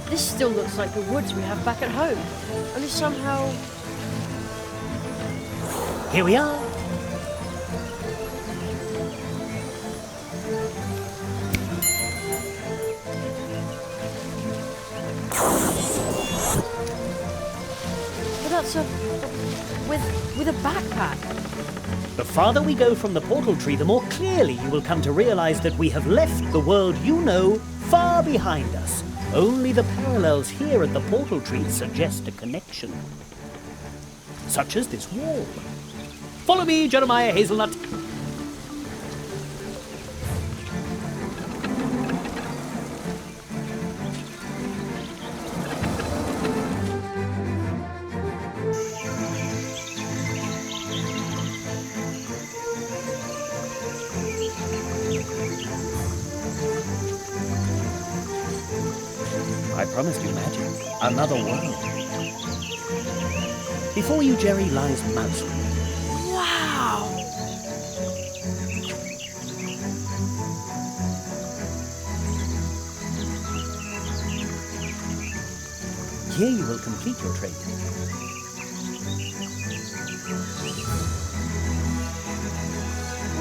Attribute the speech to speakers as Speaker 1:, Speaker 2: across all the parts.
Speaker 1: This still looks like the woods we have back at home. Only somehow...
Speaker 2: Here we are.
Speaker 1: But that's a... with a backpack.
Speaker 2: The farther we go from the portal tree, the more clearly you will come to realize that we have left the world you know far behind us. Only the parallels here at the portal tree suggest a connection. Such as this wall. Follow me, Jeremiah Hazelnut. I promised you magic. Another world. Before you, Jerry, lies Mouse.
Speaker 1: Wow!
Speaker 2: Here you will complete your trade.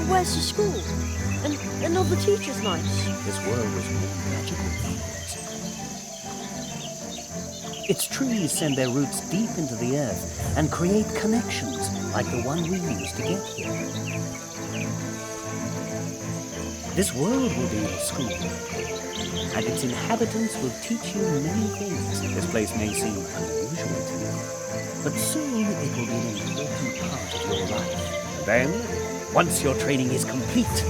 Speaker 1: Where's the school? And all the teachers' nights?
Speaker 2: This world was more magical than yours. Its trees send their roots deep into the earth and create connections like the one we used to get here. This world will be your school, and its inhabitants will teach you many things. This place may seem unusual to you, but soon it will be an important part of your life. Then, once your training is complete,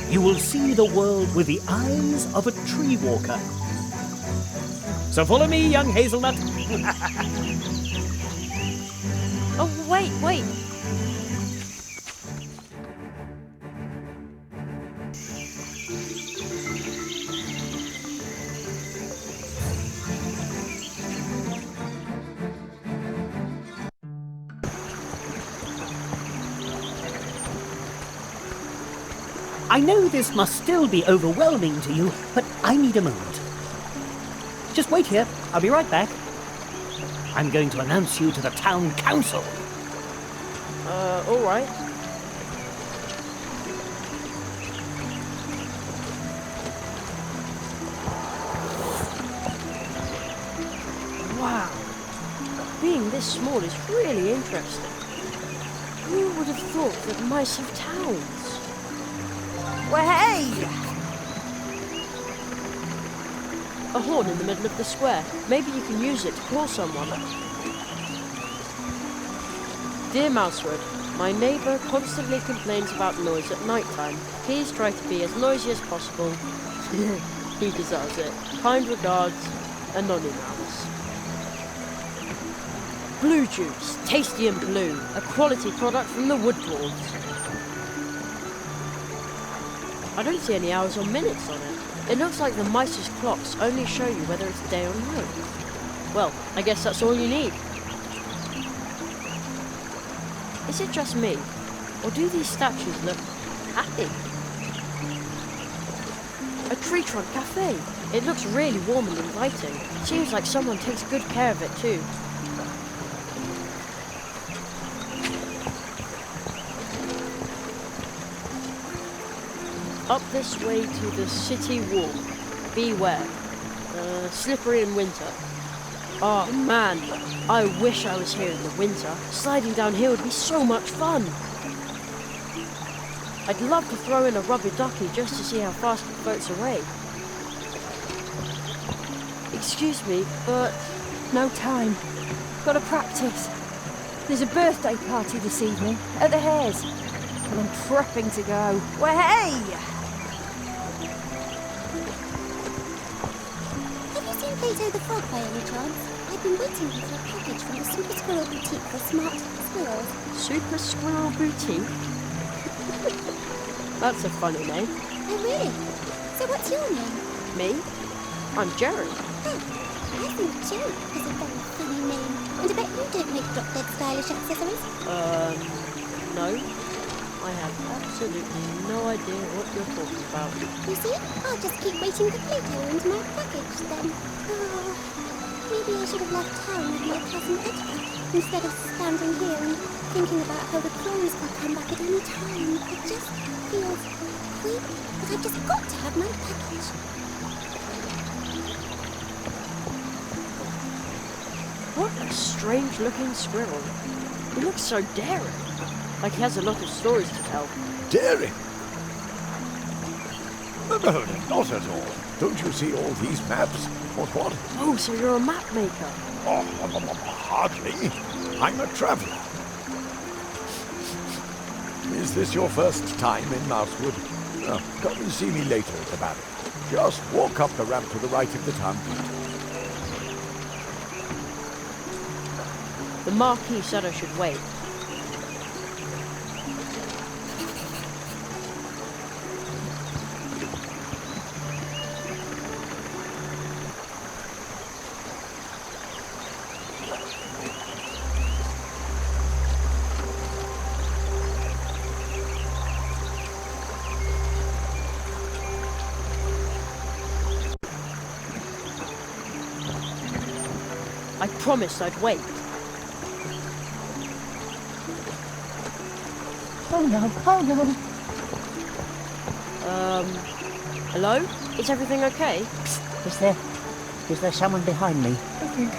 Speaker 2: you will see the world with the eyes of a tree walker. So follow me, young hazelnut.
Speaker 1: Oh, wait.
Speaker 2: I know this must still be overwhelming to you, but I need a moment. Just wait here. I'll be right back. I'm going to announce you to the town council.
Speaker 1: All right. Wow. Being this small is really interesting. Who would have thought that mice have towns? Well, hey! A horn in the middle of the square. Maybe you can use it to call someone. Dear Mousewood, my neighbour constantly complains about noise at night time. Please try to be as noisy as possible. He deserves it. Kind regards, Anonymous. Blue juice, tasty and blue. A quality product from the wood dwarves. I don't see any hours or minutes on it. It looks like the mice's clocks only show you whether it's day or night. Well, I guess that's all you need. Is it just me? Or do these statues look happy? A tree trunk cafe. It looks really warm and inviting. Seems like someone takes good care of it too. Up this way to the city wall. Beware. Slippery in winter. Oh man, I wish I was here in the winter. Sliding down here would be so much fun. I'd love to throw in a rubber ducky just to see how fast it floats away. Excuse me, but
Speaker 3: no time. Gotta practice. There's a birthday party this evening at the Hares, and I'm prepping to go.
Speaker 1: well, hey!
Speaker 4: Plato the Frog by any chance? I've been waiting here for a package from the Super Squirrel Boutique for smart squirrels.
Speaker 1: Super Squirrel Boutique? That's a funny name.
Speaker 4: Oh really? So what's your name?
Speaker 1: Me? I'm Jerry.
Speaker 4: Oh, I think Joe is a very funny name. And I bet you don't make drop-dead stylish accessories.
Speaker 1: No. I have absolutely no idea what you're talking about.
Speaker 4: You see, I'll just keep waiting for Plato and my package then. Oh, maybe I should have left town with my cousin Editeur, instead of standing here and thinking about how the crows could come back at any time. It just feels weird, but I've just got to have my package.
Speaker 1: What a strange-looking squirrel. He looks so daring. Like he has a lot of stories to tell.
Speaker 5: Daring? No, not at all. Don't you see all these maps? What?
Speaker 1: Oh, so you're a map maker.
Speaker 5: Oh, hardly. I'm a traveller. Is this your first time in Mousewood? Oh, come and see me later at the barrack. Just walk up the ramp to the right of the town gate.
Speaker 1: The Marquis said I should wait. I promised I'd wait.
Speaker 2: Oh no.
Speaker 1: Hello? Is everything okay?
Speaker 2: Is there someone behind me? I think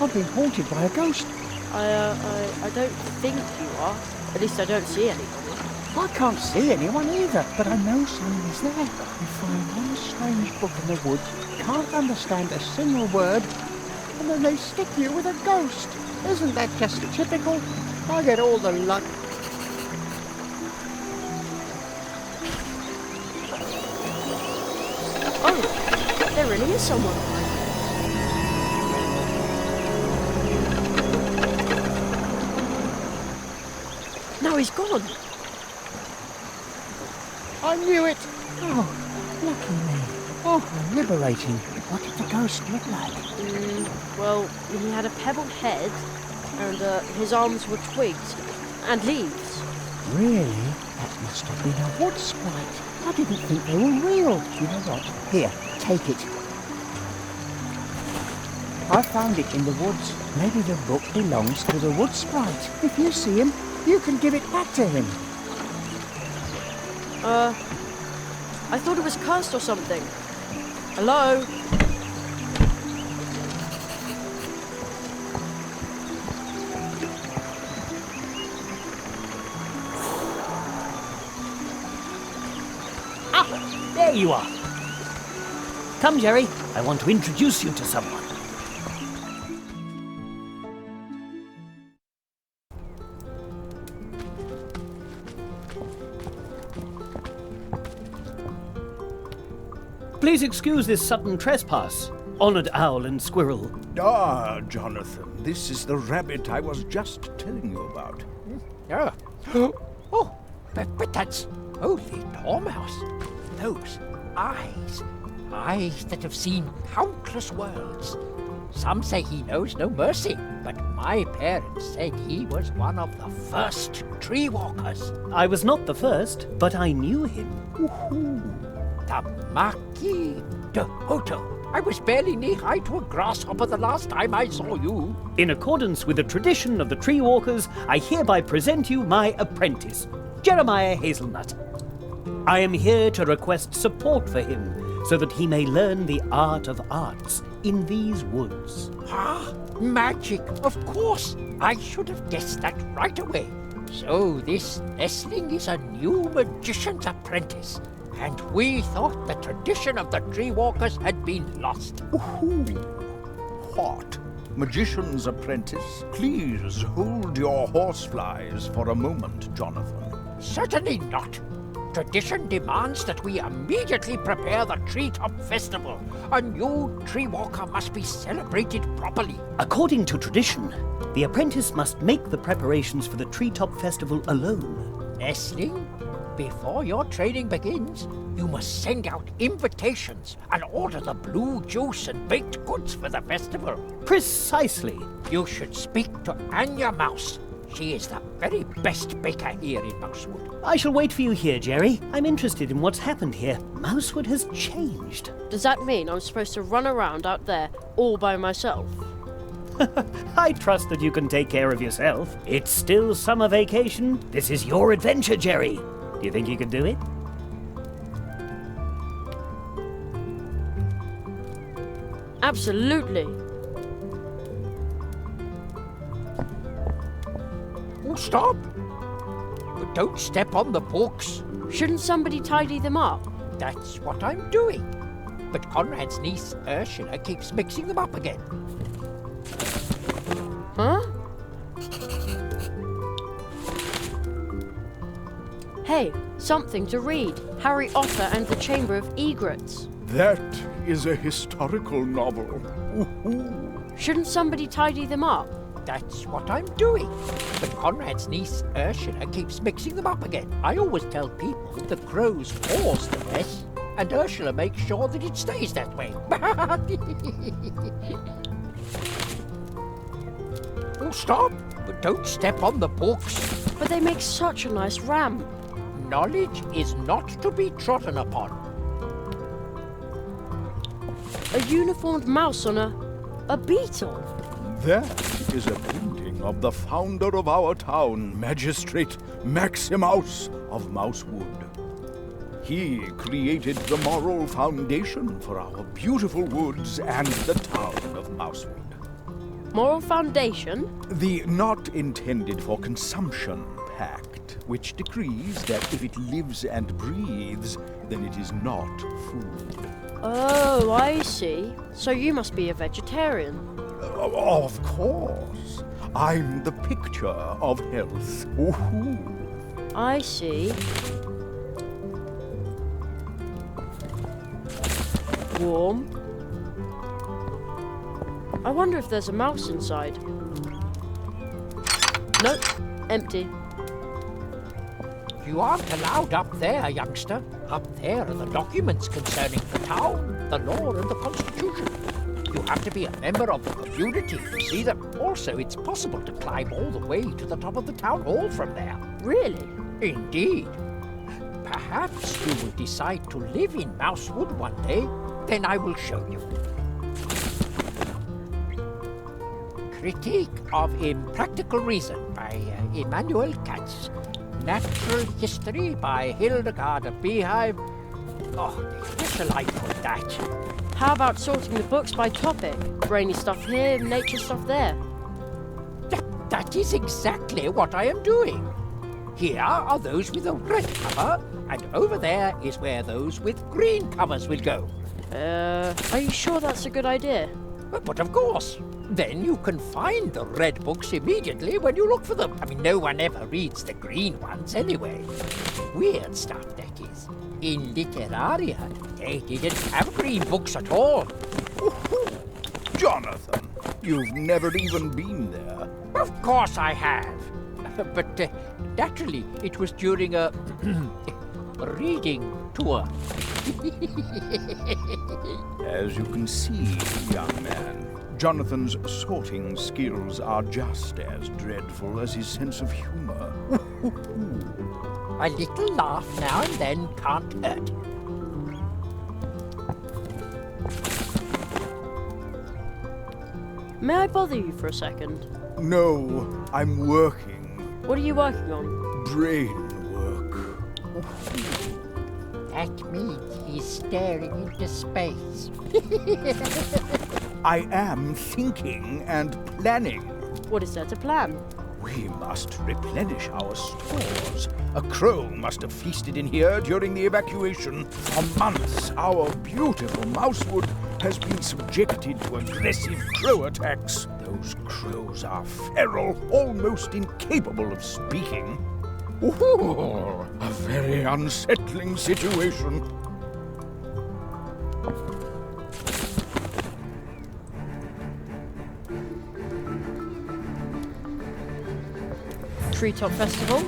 Speaker 2: I've been haunted by a ghost.
Speaker 1: I don't think you are. At least I don't see anybody.
Speaker 2: I can't see anyone either, but I know someone is there. You find one strange book in the woods, can't understand a single word, and then they stick you with a ghost. Isn't that just typical? I get all the luck.
Speaker 1: Oh, there really is someone. No, he's gone.
Speaker 2: I knew it. Oh, lucky me. Oh, liberating. What did the ghost look like?
Speaker 1: Well, he had a pebble head, and his arms were twigs and leaves.
Speaker 2: Really? That must have been a wood sprite. I didn't think they were real. You know what? Here, take it. I found it in the woods. Maybe the book belongs to the wood sprite. If you see him, you can give it back to him.
Speaker 1: I thought it was cursed or something. Hello?
Speaker 6: Ah, there you are. Come, Jerry. I want to introduce you to someone. Please excuse this sudden trespass, honoured owl and squirrel.
Speaker 5: Ah, Jonathan, this is the rabbit I was just telling you about.
Speaker 7: Yeah. Oh, but that's holy dormouse. Those eyes that have seen countless worlds. Some say he knows no mercy, but my parents said he was one of the first tree walkers.
Speaker 6: I was not the first, but I knew him.
Speaker 7: The Marquis de Hoto. I was barely knee-high to a grasshopper the last time I saw you.
Speaker 6: In accordance with the tradition of the tree walkers, I hereby present you my apprentice, Jeremiah Hazelnut. I am here to request support for him, so that he may learn the art of arts in these woods.
Speaker 7: Ah, magic, of course. I should have guessed that right away. So this nestling is a new magician's apprentice, and we thought the tradition of the tree walkers had been lost.
Speaker 5: What? Magician's apprentice? Please hold your horseflies for a moment, Jonathan.
Speaker 7: Certainly not. Tradition demands that we immediately prepare the Treetop Festival. A new tree walker must be celebrated properly.
Speaker 6: According to tradition, the apprentice must make the preparations for the Treetop Festival alone.
Speaker 7: Nestling, before your training begins, you must send out invitations and order the blue juice and baked goods for the festival.
Speaker 6: Precisely.
Speaker 7: You should speak to Anya Mouse. She is the very best baker here in Mousewood.
Speaker 6: I shall wait for you here, Jerry. I'm interested in what's happened here. Mousewood has changed.
Speaker 1: Does that mean I'm supposed to run around out there all by myself?
Speaker 6: I trust that you can take care of yourself. It's still summer vacation. This is your adventure, Jerry. Do you think you can do it?
Speaker 1: Absolutely.
Speaker 7: Oh, stop! But don't step on the books.
Speaker 1: Shouldn't somebody tidy them up?
Speaker 7: That's what I'm doing. But Conrad's niece, Ursula, keeps mixing them up again.
Speaker 1: Huh? Hey, something to read. Harry Otter and the Chamber of Egrets.
Speaker 8: That is a historical novel. Ooh.
Speaker 1: Shouldn't somebody tidy them up?
Speaker 7: That's what I'm doing. But Conrad's niece, Ursula, keeps mixing them up again. I always tell people the crows cause the mess, and Ursula makes sure that it stays that way. Oh, stop! But don't step on the books.
Speaker 1: But they make such a nice ramp.
Speaker 7: Knowledge is not to be trodden upon.
Speaker 1: A uniformed mouse on a beetle.
Speaker 8: That is a painting of the founder of our town, Magistrate Maximus of Mousewood. He created the moral foundation for our beautiful woods and the town of Mousewood.
Speaker 1: Moral foundation?
Speaker 8: The not intended for consumption pact, which decrees that if it lives and breathes, then it is not food.
Speaker 1: Oh, I see. So you must be a vegetarian.
Speaker 8: Of course. I'm the picture of health. Ooh.
Speaker 1: I see. Warm. I wonder if there's a mouse inside. Nope, empty.
Speaker 7: You aren't allowed up there, youngster. Up there are the documents concerning the town, the law and the constitution. You have to be a member of the community to see them. Also, it's possible to climb all the way to the top of the town hall from there.
Speaker 1: Really?
Speaker 7: Indeed. Perhaps you will decide to live in Mousewood one day. Then I will show you. Critique of Impractical Reason by Immanuel Katz. Natural History by Hildegard of Beehive. Oh, where shall I put that?
Speaker 1: How about sorting the books by topic? Brainy stuff here, nature stuff there.
Speaker 7: That is exactly what I am doing. Here are those with a red cover, and over there is where those with green covers will go.
Speaker 1: Are you sure that's a good idea?
Speaker 7: But of course. Then you can find the red books immediately when you look for them. I mean, no one ever reads the green ones anyway. Weird stuff, that is. In Literaria, they didn't have green books at all.
Speaker 8: Jonathan, you've never even been there.
Speaker 7: Of course I have. But naturally, it was during a reading tour.
Speaker 8: As you can see, young man, Jonathan's sorting skills are just as dreadful as his sense of humor.
Speaker 7: A little laugh now and then can't hurt.
Speaker 1: May I bother you for a second?
Speaker 8: No, I'm working.
Speaker 1: What are you working on?
Speaker 8: Brain work.
Speaker 7: That means he's staring into space.
Speaker 8: I am thinking and planning.
Speaker 1: What is there to plan?
Speaker 8: We must replenish our stores. A crow must have feasted in here during the evacuation. For months, our beautiful Mousewood has been subjected to aggressive crow attacks. Those crows are feral, almost incapable of speaking. Ooh, a very unsettling situation.
Speaker 1: Treetop Festival?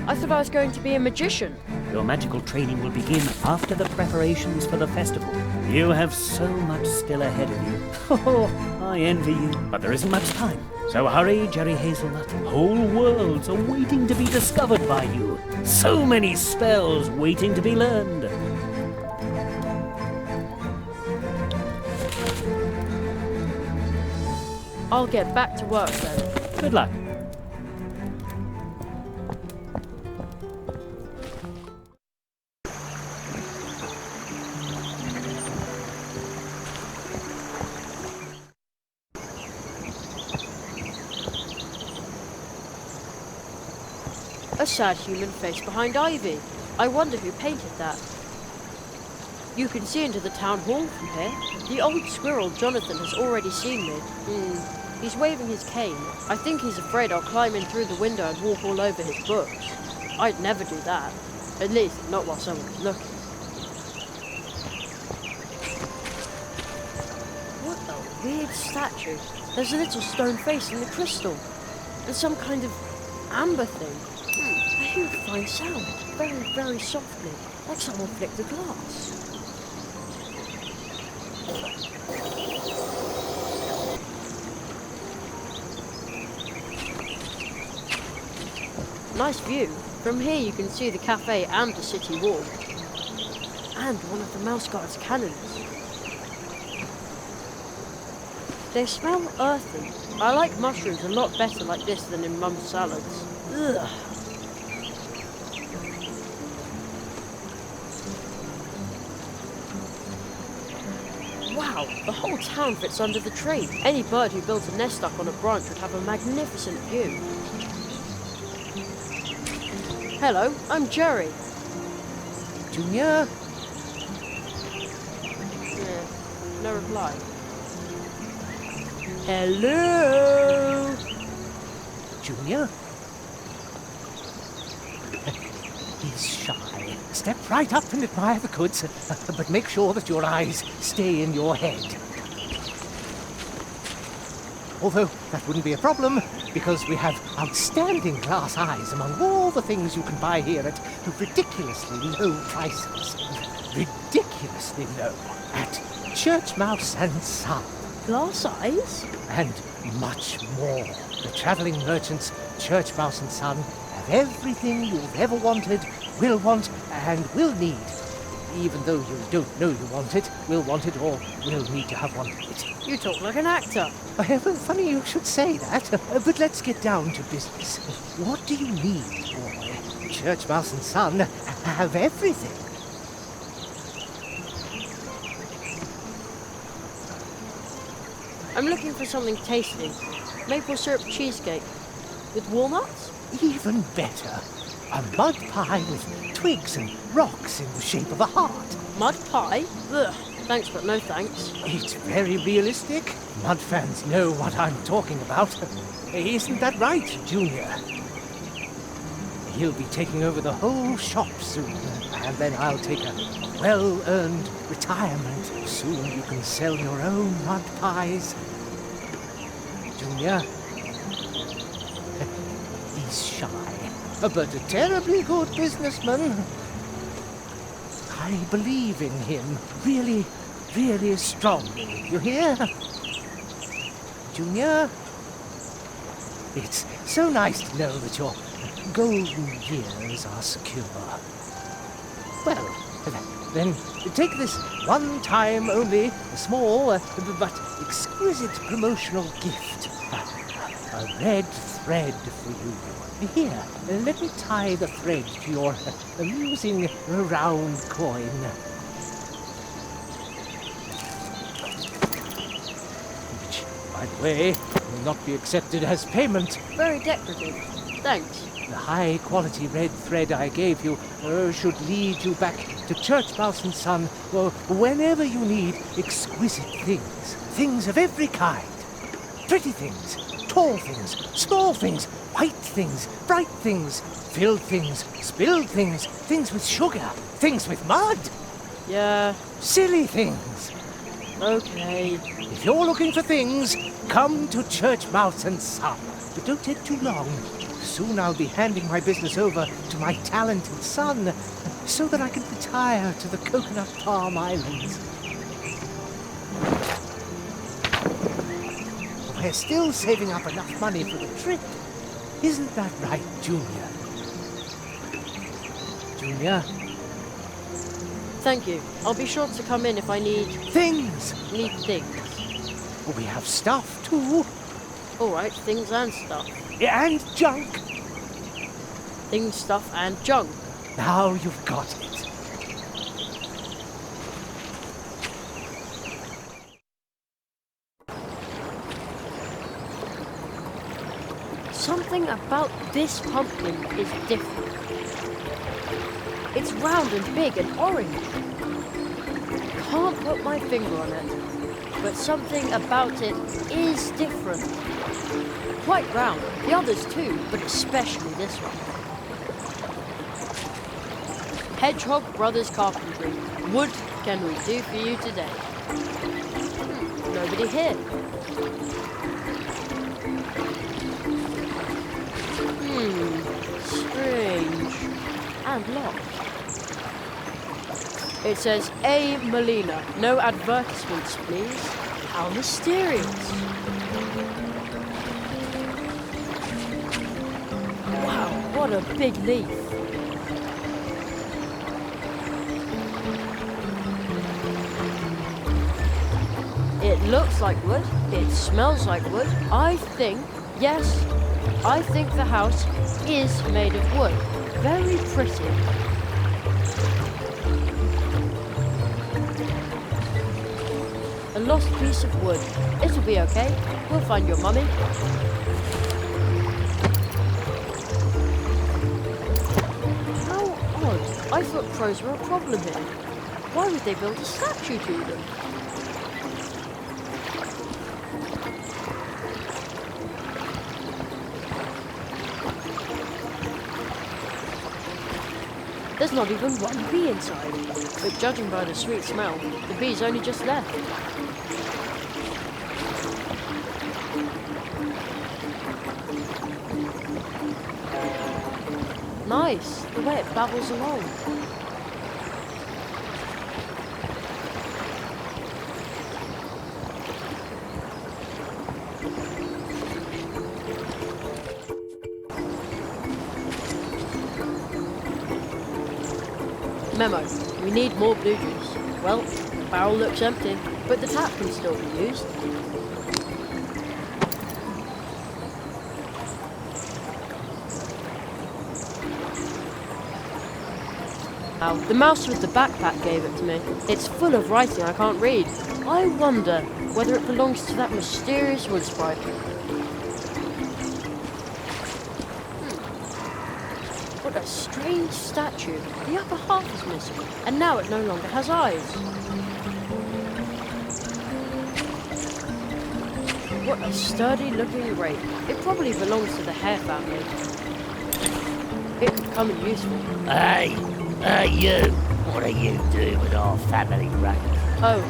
Speaker 1: I thought I was going to be a magician.
Speaker 6: Your magical training will begin after the preparations for the festival. You have so much still ahead of you. Oh, I envy you. But there isn't much time. So hurry, Jerry Hazelnut. Whole worlds are waiting to be discovered by you. So many spells waiting to be learned.
Speaker 1: I'll get back to work then.
Speaker 6: Good luck.
Speaker 1: A sad human face behind ivy. I wonder who painted that. You can see into the town hall from here. The old squirrel Jonathan has already seen me. He's waving his cane. I think he's afraid I'll climb in through the window and walk all over his books. I'd never do that. At least, not while someone's looking. What a weird statue. There's a little stone face in the crystal. And some kind of amber thing. I hear a fine sound, very, very softly, like someone flicked the glass. Nice view. From here you can see the cafe and the city wall. And one of the mouse guard's cannons. They smell earthy. I like mushrooms a lot better like this than in Mum's salads. Ugh. Wow, the whole town fits under the tree. Any bird who builds a nest up on a branch would have a magnificent view. Hello, I'm Jerry.
Speaker 7: Junior?
Speaker 1: Yeah, no reply. Hello?
Speaker 7: Junior? He's shy. Step right up and admire the goods, but make sure that your eyes stay in your head. Although that wouldn't be a problem, because we have outstanding glass eyes among all the things you can buy here at ridiculously low prices. Ridiculously low. At Church Mouse and Son.
Speaker 1: Glass eyes?
Speaker 7: And much more. The travelling merchants, Church Mouse and Son, have everything you've ever wanted, will want, and will need. Even though you don't know you want it, will want it, or will need to have wanted it.
Speaker 1: You talk like an actor.
Speaker 7: Well, funny you should say that, but let's get down to business. What do you need, boy? Church Mouse and Son have everything.
Speaker 1: I'm looking for something tasty. Maple syrup cheesecake. With walnuts?
Speaker 7: Even better. A mud pie with twigs and rocks in the shape of a heart.
Speaker 1: Mud pie? Ugh, thanks but no thanks.
Speaker 7: It's very realistic. Mud fans know what I'm talking about. Isn't that right, Junior? He'll be taking over the whole shop soon, and then I'll take a well-earned retirement. Soon you can sell your own mud pies. Junior? He's shy, but a terribly good businessman. I believe in him, really, really strongly. You hear? Junior? It's so nice to know that your golden years are secure. Well, then take this one time only, a small but exquisite promotional gift. A red thread for you. Here, let me tie the thread to your amusing round coin. Which, by the way, will not be accepted as payment.
Speaker 1: Very decorative. Thanks.
Speaker 7: The high-quality red thread I gave you should lead you back to Church Mouse and Son, well, whenever you need exquisite things. Things of every kind. Pretty things, tall things, small things, white things, bright things, filled things, spilled things, things with sugar, things with mud.
Speaker 1: Yeah.
Speaker 7: Silly things.
Speaker 1: Okay.
Speaker 7: If you're looking for things, come to Church Mouse and Son. But don't take too long. Soon I'll be handing my business over to my talented son, so that I can retire to the Coconut Palm Islands.
Speaker 9: we're still saving up enough money for the trip. Isn't that right, Junior? Junior?
Speaker 1: Thank you. I'll be sure to come in if I need
Speaker 9: Things!
Speaker 1: things.
Speaker 9: We have stuff, too.
Speaker 1: Alright, things and stuff.
Speaker 9: And junk.
Speaker 1: Things, stuff, and junk.
Speaker 9: Now you've got it.
Speaker 1: Something about this pumpkin is different. It's round and big and orange. Can't put my finger on it, but something about it is different. Quite round, the others too, but especially this one. Hedgehog Brothers Carpentry. What can we do for you today? Nobody here. Strange. And locked. It says, A. Molina. No advertisements, please. How mysterious. Wow, what a big leaf. It looks like wood. It smells like wood. I think the house is made of wood. Very pretty. A lost piece of wood. It'll be okay. We'll find your mummy. How odd. I thought crows were a problem here. Why would they build a statue to them? There's not even one bee inside, but judging by the sweet smell, the bee's only just left. Nice, the way it babbles along. Memo, we need more blue juice. Well, the barrel looks empty, but the tap can still be used. Now, the mouse with the backpack gave it to me. It's full of writing I can't read. I wonder whether it belongs to that mysterious wood sprite. What a strange statue. The upper half is missing, and now it no longer has eyes. What a sturdy-looking rake. It probably belongs to the hare family. It could come in useful.
Speaker 10: Hey, you. What are you doing with our family rake?
Speaker 1: Oh,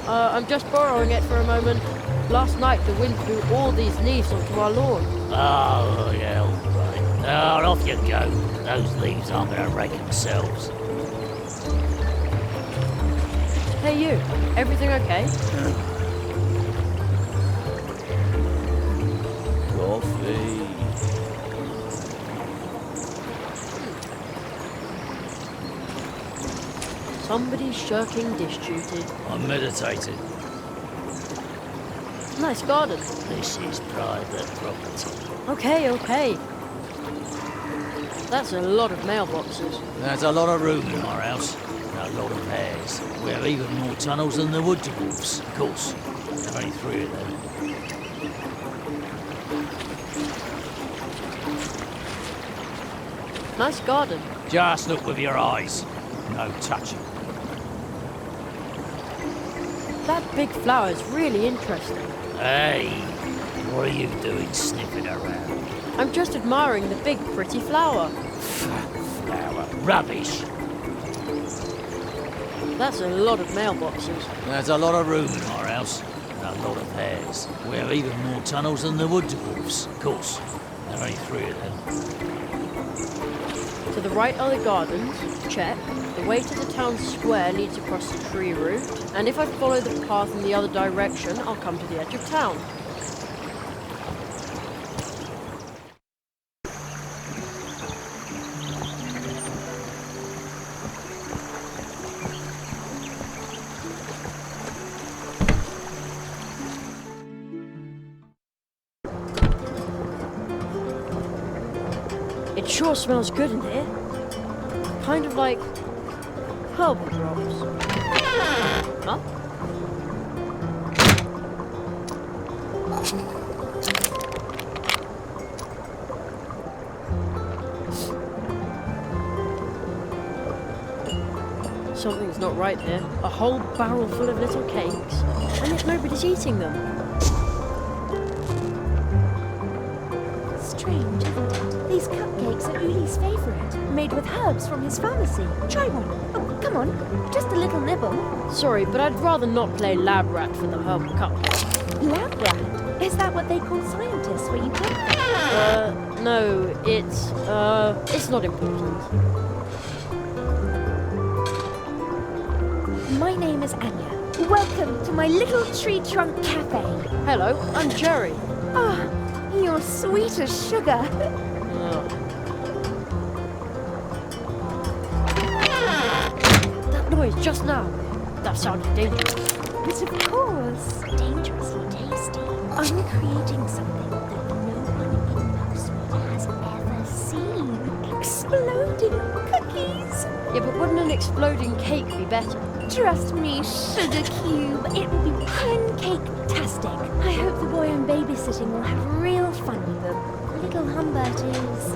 Speaker 1: I'm just borrowing it for a moment. Last night the wind blew all these leaves onto our lawn.
Speaker 10: Oh, yeah, all right. Oh, off you go. Those leaves aren't going to rake themselves.
Speaker 1: Hey you, everything okay?
Speaker 10: Coffee.
Speaker 1: Somebody's shirking dish duty.
Speaker 10: I'm meditating.
Speaker 1: Nice garden.
Speaker 10: This is private property.
Speaker 1: Okay. That's a lot of mailboxes.
Speaker 10: There's a lot of room in our house. A lot of hairs. We have even more tunnels than the wood dwarfs, of course. There are only 3 of them.
Speaker 1: Nice garden.
Speaker 10: Just look with your eyes. No touching.
Speaker 1: That big flower is really interesting.
Speaker 10: Hey, what are you doing sniffing around?
Speaker 1: I'm just admiring the big, pretty flower.
Speaker 10: Flower. Rubbish.
Speaker 1: That's a lot of mailboxes.
Speaker 10: There's a lot of room in our house. And a lot of hairs. We have even more tunnels than the wood dwarfs, of course. There are only 3 of them.
Speaker 1: To the right are the gardens. Check. The way to the town square leads across the tree route. And if I follow the path in the other direction, I'll come to the edge of town. It sure smells good in here. Kind of like herbal drops. Huh? Something's not right here. A whole barrel full of little cakes, and yet nobody's eating them.
Speaker 3: Strange, isn't it? These cupcakes are Uli's favourite, made with herbs from his pharmacy. Try one. Oh, come on, just a little nibble.
Speaker 1: Sorry, but I'd rather not play lab rat for the herbal cupcake.
Speaker 3: Lab rat? Is that what they call scientists where you come from?
Speaker 1: No, it's not important.
Speaker 3: My name is Anya. Welcome to my little tree trunk cafe.
Speaker 1: Hello, I'm Jerry.
Speaker 3: Ah, you're sweet as sugar.
Speaker 1: That noise just now. That sounded dangerous.
Speaker 3: But of course.
Speaker 4: Dangerously tasty.
Speaker 3: I'm creating something that no one in Mousewood has ever seen. Exploding cookies.
Speaker 1: Yeah, but wouldn't an exploding cake be better?
Speaker 3: Trust me, Sugar Cube, it will be pancake-tastic. I hope the boy I'm babysitting will have real fun with them. Little Humbert is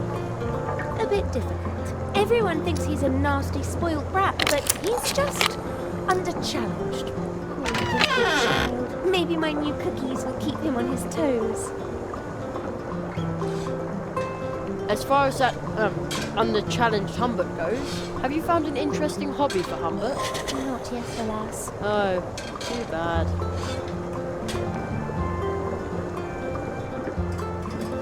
Speaker 3: a bit difficult. Everyone thinks he's a nasty, spoiled brat, but he's just under-challenged. Poor little child. Maybe my new cookies will keep him on his toes.
Speaker 1: As far as that, under-challenged Humbert goes, have you found an interesting hobby for Humbert?
Speaker 3: Not yet, alas.
Speaker 1: Oh, too bad.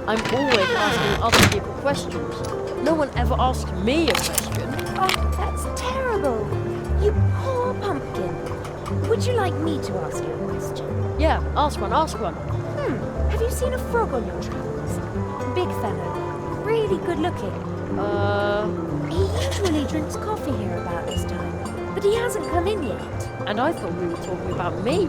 Speaker 1: I'm always asking other people questions. No one ever asked me a question.
Speaker 3: Oh, that's terrible. You poor pumpkin. Would you like me to ask you a question?
Speaker 1: Yeah, ask one, ask one.
Speaker 3: Have you seen a frog on your travels? Big fellow. Really good looking. He usually drinks coffee here about this time, but he hasn't come in yet.
Speaker 1: And I thought we were talking about me.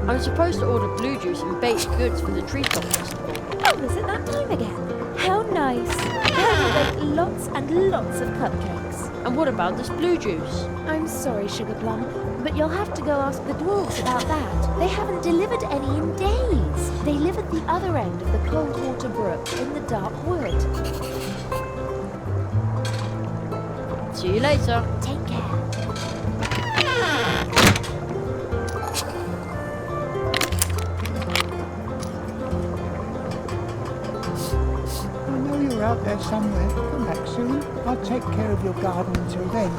Speaker 1: I'm supposed to order blue juice and baked goods for the treetop festival.
Speaker 3: Oh, is it that time again? How nice. I will bake lots and lots of cupcakes.
Speaker 1: And what about this blue juice?
Speaker 3: I'm sorry, Sugar Plum, but you'll have to go ask the dwarves about that. They haven't delivered any in days. They live at the other end of the cold water brook in the dark wood.
Speaker 1: See you later.
Speaker 3: Take care.
Speaker 9: I know you're out there somewhere. Come back soon. I'll take care of your garden until then.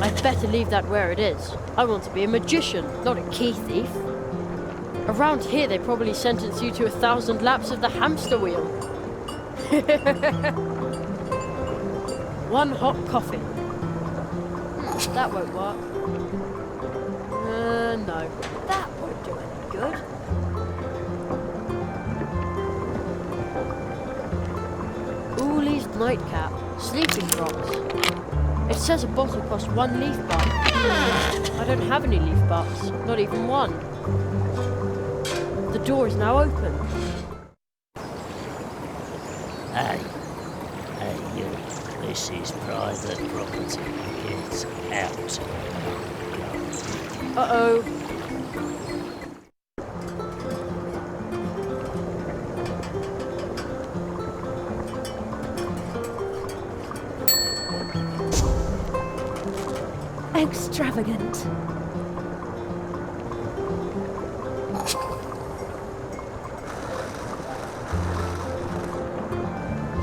Speaker 1: I'd better leave that where it is. I want to be a magician, not a key thief. Around here they probably sentence you to 1,000 laps of the hamster wheel. One hot coffee. That won't work. No. That won't do any good. Uli's nightcap. Sleeping drops. It says a bottle costs 1 leaf buck. I don't have any leaf bucks. Not even one. The door is now open.
Speaker 10: Hey, you. This is private property. Get out.
Speaker 1: Uh-oh.
Speaker 3: Extravagant.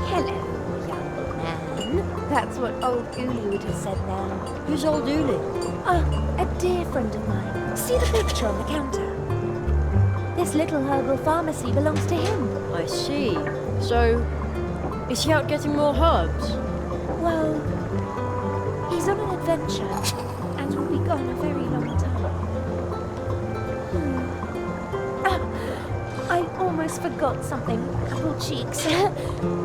Speaker 3: Hello, young man. That's what old Uli would have said now.
Speaker 1: Who's old Uli?
Speaker 3: A dear friend of mine. See the picture on the counter? This little herbal pharmacy belongs to him.
Speaker 1: I see. So, is he out getting more herbs?
Speaker 3: Well, he's on an adventure and will be gone a very long time. I almost forgot something. Apple cheeks.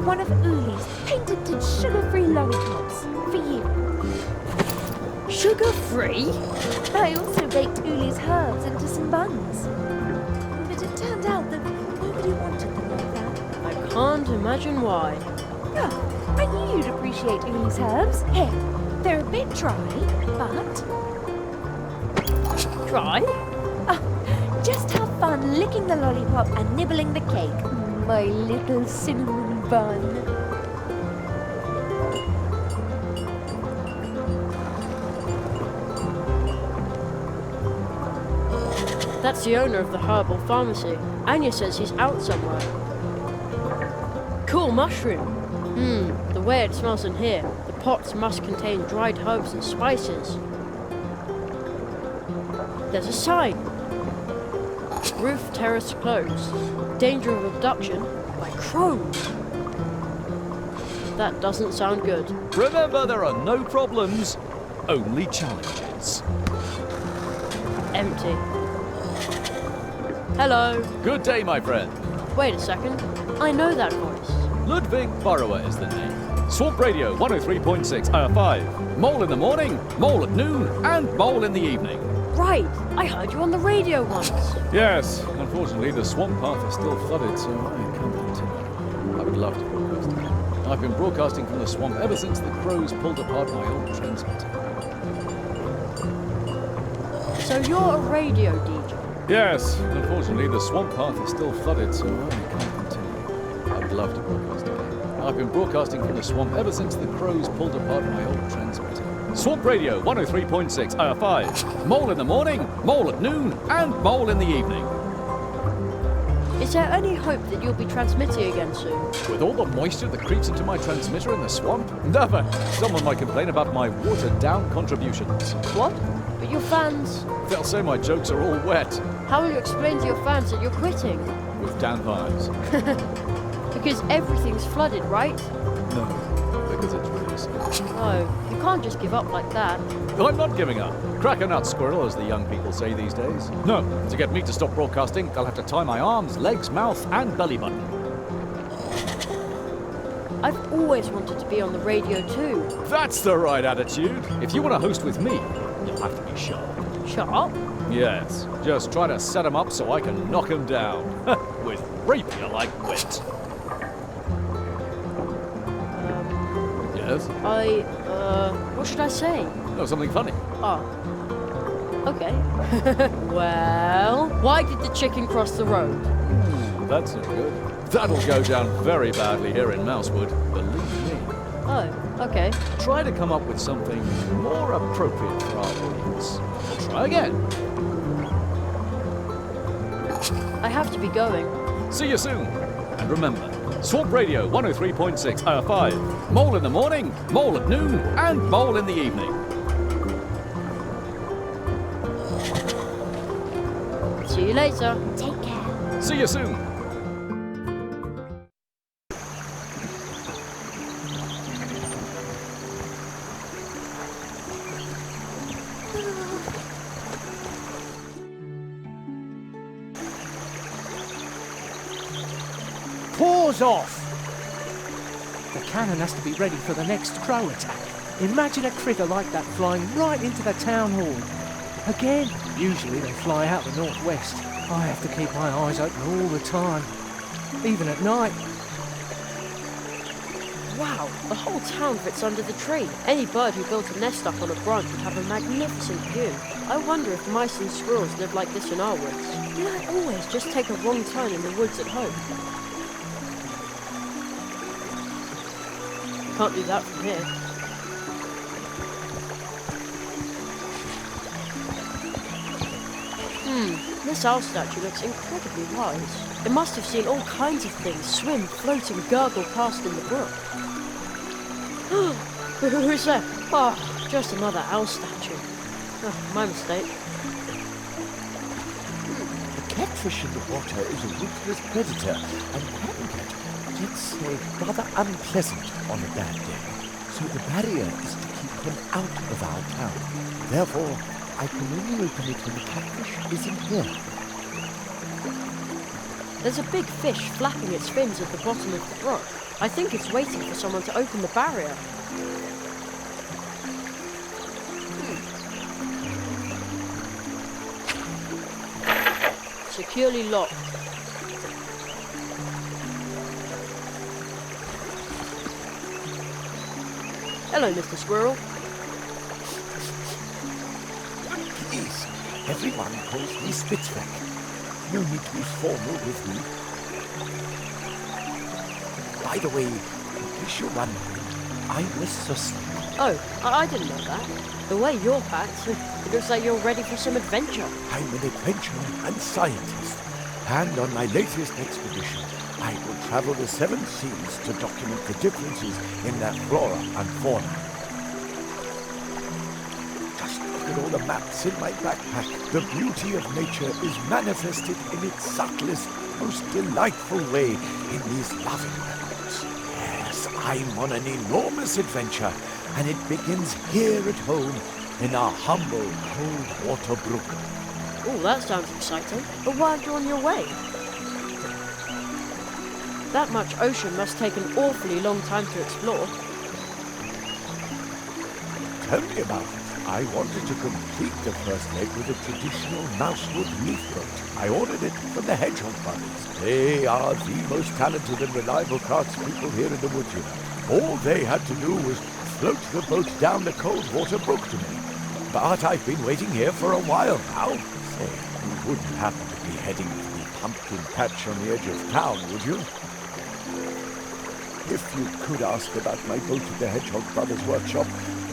Speaker 3: One of Uli's patented sugar-free lollipops for you.
Speaker 1: Sugar-free?
Speaker 3: I also baked Uli's herbs into some buns. But it turned out that nobody wanted them like that.
Speaker 1: I can't imagine why.
Speaker 3: Oh, I knew you'd appreciate Uli's herbs. Here, they're a bit dry, but...
Speaker 1: Dry?
Speaker 3: Oh, just have fun licking the lollipop and nibbling the cake. My little cinnamon bun.
Speaker 1: That's the owner of the herbal pharmacy. Anya says he's out somewhere. Cool mushroom. The way it smells in here. The pots must contain dried herbs and spices. There's a sign. Roof terrace closed. Danger of abduction by crows. That doesn't sound good.
Speaker 11: Remember, there are no problems, only challenges.
Speaker 1: Empty. Hello.
Speaker 11: Good day, my friend.
Speaker 1: Wait a second. I know that voice.
Speaker 11: Ludwig Burrower is the name. Swamp Radio 103.6 Hour 5. Mole in the morning, mole at noon, and mole in the evening.
Speaker 1: Right. I heard you on the radio once.
Speaker 11: Yes, unfortunately the swamp path is still flooded, so I can't continue. I would love to broadcast again. I've been broadcasting from the swamp ever since the crows pulled apart my old transmitter.
Speaker 1: So you're a radio DJ?
Speaker 11: Yes, unfortunately the swamp path is still flooded, so I can't continue. I would love to broadcast again. I've been broadcasting from the swamp ever since the crows pulled apart my old transmitter. Swamp Radio 103.6 Hour 5. Mole in the morning, mole at noon, and mole in the evening.
Speaker 1: Is there any hope that you'll be transmitting again soon?
Speaker 11: With all the moisture that creeps into my transmitter in the swamp? Never! Someone might complain about my watered-down contributions.
Speaker 1: What? But your fans...
Speaker 11: They'll say my jokes are all wet.
Speaker 1: How will you explain to your fans that you're quitting?
Speaker 11: With damp eyes.
Speaker 1: Because everything's flooded, right?
Speaker 11: No, because it's really sad.
Speaker 1: Oh, you can't just give up like that.
Speaker 11: I'm not giving up. Crack a nut, squirrel, as the young people say these days. No, to get me to stop broadcasting, I'll have to tie my arms, legs, mouth, and belly button.
Speaker 1: I've always wanted to be on the radio too.
Speaker 11: That's the right attitude. If you want to host with me, you'll have to be sharp.
Speaker 1: Sharp?
Speaker 11: Yes, just try to set him up so I can knock him down. With rapier-like wit. Yes?
Speaker 1: What should I say?
Speaker 11: No, something funny.
Speaker 1: Oh. Okay. Well, why did the chicken cross the road?
Speaker 11: That's not good. That'll go down very badly here in Mousewood, believe me.
Speaker 1: Oh, okay.
Speaker 11: Try to come up with something more appropriate for our audience. Try again.
Speaker 1: I have to be going.
Speaker 11: See you soon. And remember, Swamp Radio 103.6 Hour 5. Mole in the morning, mole at noon, and mole in the evening.
Speaker 1: See you later.
Speaker 3: Take care.
Speaker 11: See you soon.
Speaker 9: Paws off! The cannon has to be ready for the next crow attack. Imagine a critter like that flying right into the town hall. Again, usually they fly out the northwest. I have to keep my eyes open all the time, even at night.
Speaker 1: Wow, the whole town fits under the tree. Any bird who built a nest up on a branch would have a magnificent view. I wonder if mice and squirrels live like this in our woods. Did I always just take a wrong turn in the woods at home? Can't do that from here. This owl statue looks incredibly wise. It must have seen all kinds of things swim, float and gurgle past in the brook. Who's that? Oh, just another owl statue. Oh, my mistake.
Speaker 5: The catfish in the water is a ruthless predator and can get, let's say, rather unpleasant on a bad day. So the barrier is to keep him out of our town. Therefore, I can only open it when the catfish isn't here.
Speaker 1: There's a big fish flapping its fins at the bottom of the brook. I think it's waiting for someone to open the barrier. securely locked. Hello, Mr. Squirrel.
Speaker 5: Please, everyone calls me Spitzback. No need to be formal with me. By the way, in case you're wondering, I'm a Sussex.
Speaker 1: Oh, I didn't know that. The way you're packed, it looks like you're ready for some adventure.
Speaker 5: I'm an adventurer and scientist, and on my latest expedition, I will travel the 7 seas to document the differences in their flora and fauna. Just look at all the maps in my backpack. The beauty of nature is manifested in its subtlest, most delightful way in these loving memories. Yes, I'm on an enormous adventure, and it begins here at home in our humble cold water brook.
Speaker 1: Oh, that sounds exciting. But why aren't you on your way? That much ocean must take an awfully long time to explore.
Speaker 5: Tell me about it. I wanted to complete the first leg with a traditional mousewood leaf boat. I ordered it from the Hedgehog brothers. They are the most talented and reliable craftspeople here in the woods, you know. All they had to do was float the boat down the cold water brook to me. But I've been waiting here for a while now. Say, you wouldn't happen to be heading to the pumpkin patch on the edge of town, would you? If you could ask about my boat at the Hedgehog Brothers workshop,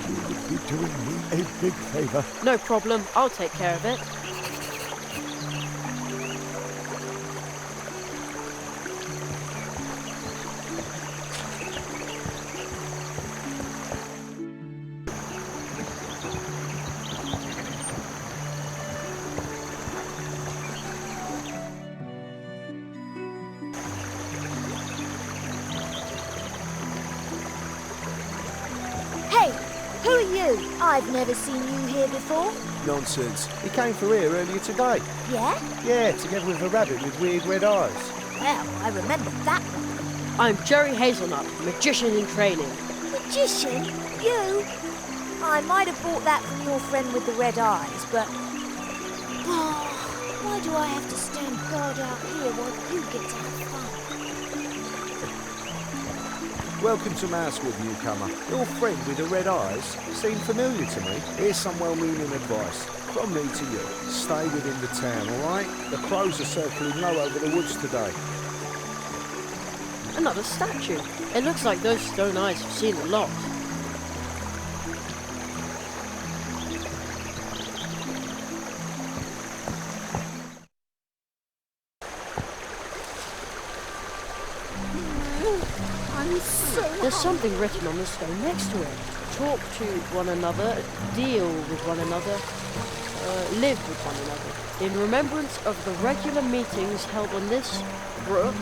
Speaker 5: you would be doing me a big favor.
Speaker 1: No problem, I'll take care of it.
Speaker 3: Who are you? I've never seen you here before.
Speaker 9: Nonsense. He came through here earlier today.
Speaker 3: Yeah?
Speaker 9: Yeah, together with a rabbit with weird red eyes.
Speaker 3: Well, I remember that.
Speaker 1: I'm Jerry Hazelnut, magician in training.
Speaker 3: Magician? You? I might have bought that from your friend with the red eyes, but... Oh, why do I have to stand guard out here while you get to have fun?
Speaker 9: Welcome to Mousewood, newcomer. Your friend with the red eyes seemed familiar to me. Here's some well-meaning advice. From me to you. Stay within the town, all right? The crows are circling low over the woods today.
Speaker 1: Another statue. It looks like those stone eyes have seen a lot. There's something written on the stone next to it. Talk to one another, deal with one another, live with one another. In remembrance of the regular meetings held on this brook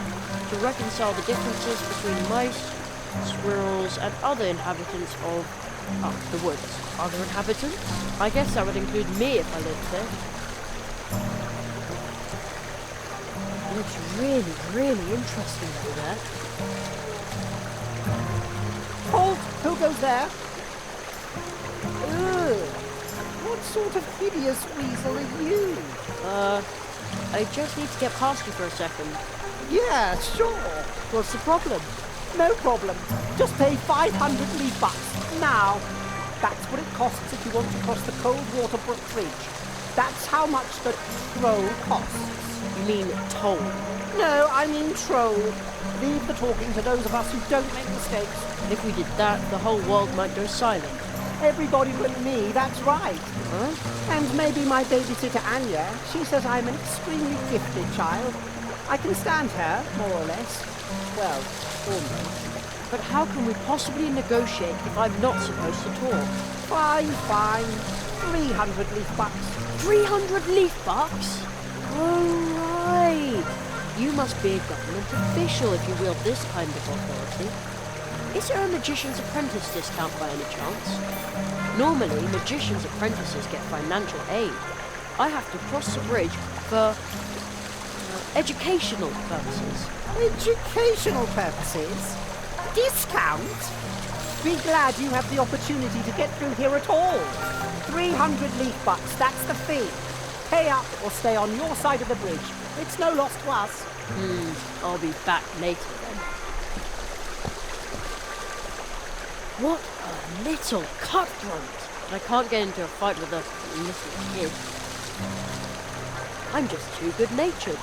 Speaker 1: to reconcile the differences between mice, squirrels, and other inhabitants of the woods. Other inhabitants? I guess that would include me if I lived there. It looks really, really interesting over there.
Speaker 12: Halt! Who goes there? Ugh. What sort of hideous weasel are you?
Speaker 1: I just need to get past you for a second.
Speaker 12: Yeah, sure.
Speaker 1: What's the problem?
Speaker 12: No problem. Just pay 500 leaf bucks. Now. That's what it costs if you want to cross the cold water brook bridge. That's how much the troll costs.
Speaker 1: You mean toll?
Speaker 12: No, I mean troll. Leave the talking to those of us who don't make mistakes.
Speaker 1: If we did that, the whole world might go silent.
Speaker 12: Everybody but me, that's right.
Speaker 1: Huh?
Speaker 12: And maybe my babysitter Année. She says I'm an extremely gifted child. I can stand her, more or less. Well, almost.
Speaker 1: But how can we possibly negotiate if I'm not supposed to talk?
Speaker 12: Fine. 300 leaf bucks.
Speaker 1: 300 leaf bucks? Oh, right. You must be a government official if you wield this kind of authority. Is there a magician's apprentice discount by any chance? Normally, magician's apprentices get financial aid. I have to cross the bridge for educational purposes.
Speaker 12: Educational purposes? Discount? Be glad you have the opportunity to get through here at all. 300 leaf bucks, that's the fee. Pay up or stay on your side of the bridge. It's no loss to us.
Speaker 1: I'll be back later then. What a little cutthroat! I can't get into a fight with a little kid. I'm just too good-natured.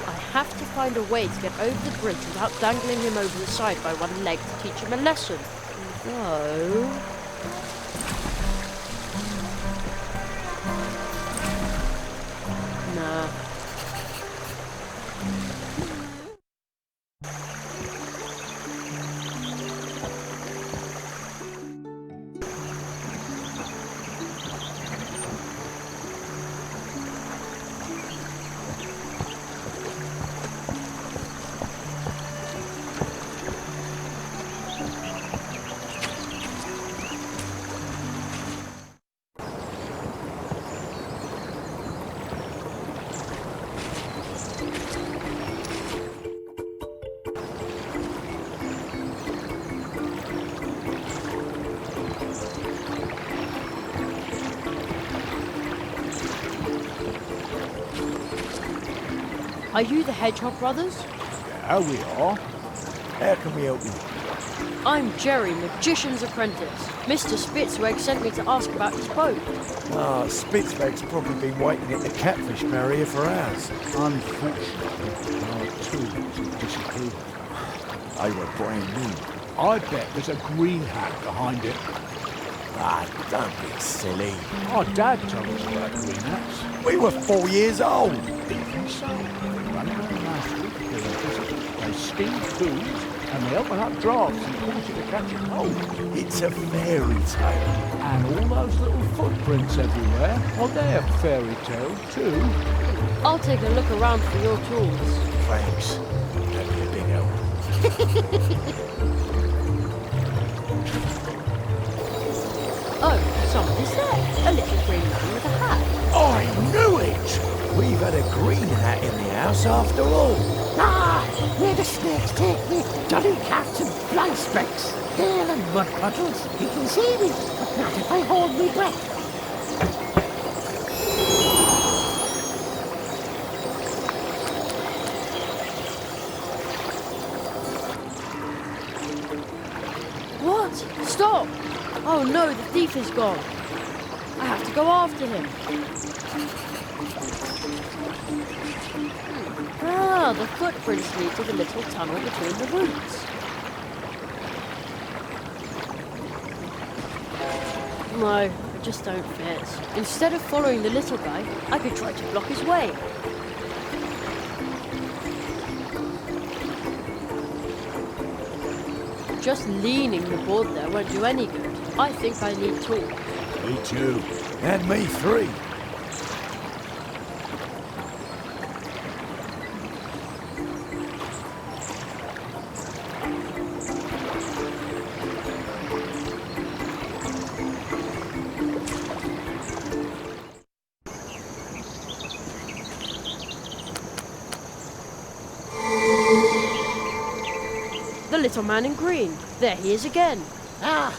Speaker 1: I have to find a way to get over the bridge without dangling him over the side by one leg to teach him a lesson. Though... Nah. Are you the Hedgehog brothers?
Speaker 8: Yeah, we are.
Speaker 5: How can we help you?
Speaker 1: I'm Jerry, Magician's apprentice. Mr. Spitzweg sent me to ask about his boat.
Speaker 5: Ah, Spitzweg's probably been waiting at the catfish barrier for hours.
Speaker 8: Unfortunately, our tools have disappeared.
Speaker 5: They were brand new.
Speaker 8: I bet there's a green hat behind it.
Speaker 5: Ah, don't be silly.
Speaker 8: Our dad told us about green hats.
Speaker 5: We were 4 years old.
Speaker 8: Even so, they run around last week doing visits. They steam foods and they open up drafts and cause you to catch a cold.
Speaker 5: It's a fairy tale.
Speaker 8: And all those little footprints everywhere, well, they're fairy tale too.
Speaker 1: I'll take a look around for your tools.
Speaker 5: Thanks. That'd be a big help.
Speaker 1: Oh, somebody's there. A little green man with a hat.
Speaker 5: I knew it! We've had a green hat in the house after all.
Speaker 7: Ah, where the snakes take me. Dolly cats and fly specks. Hail and mud puddles. He can see me, but not if I hold my breath.
Speaker 1: What? Stop! Oh no, the thief is gone. I have to go after him. Ah, the footprints lead to the little tunnel between the roots. No, I just don't fit. Instead of following the little guy, I could try to block his way. Just leaning the board there won't do any good. I think I need tools.
Speaker 5: Me too. And me 3.
Speaker 1: The little man in green. There he is again.
Speaker 7: Ah,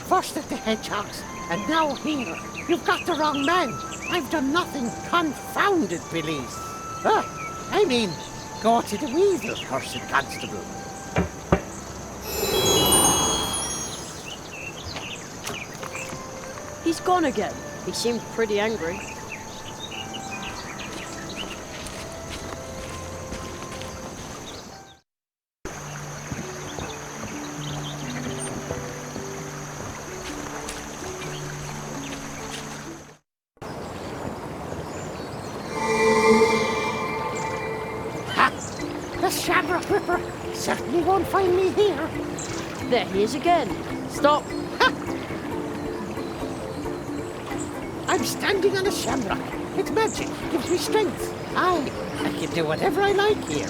Speaker 7: first at the hedgehogs, and now here. You've got the wrong man. I've done nothing. Confounded police. I mean, go to the weasel, cursed constable.
Speaker 1: He's gone again. He seemed pretty angry.
Speaker 7: Certainly won't find me here.
Speaker 1: There he is again. Stop.
Speaker 7: Ha! I'm standing on a shamrock. It's magic. Gives me strength. I can do whatever I like here.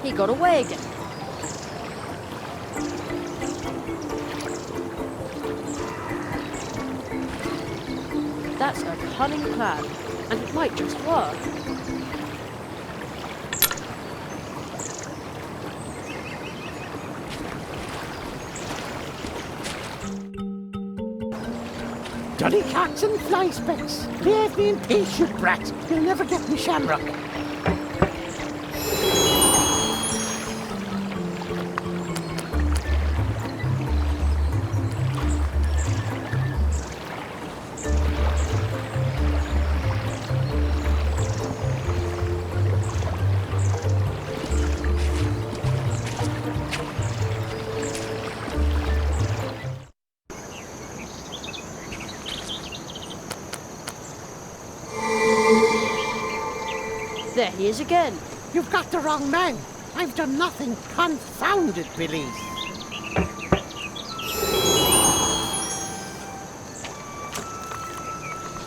Speaker 1: He got away again. That's a cunning plan, and it might just work.
Speaker 7: Dolly cats and fly specks. Leave me in peace, you brat. You'll never get me shamrock.
Speaker 1: There he is again.
Speaker 7: You've got the wrong man. I've done nothing. Confounded Billy.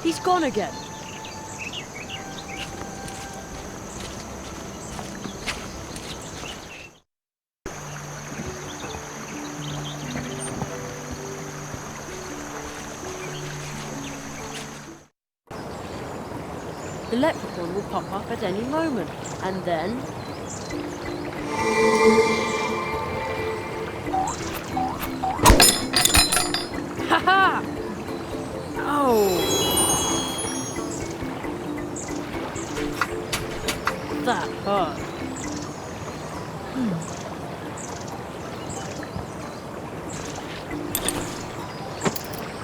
Speaker 1: He's gone again. The leprechaun will pop up at any moment, and then... Ha-ha! Oh! That hurt.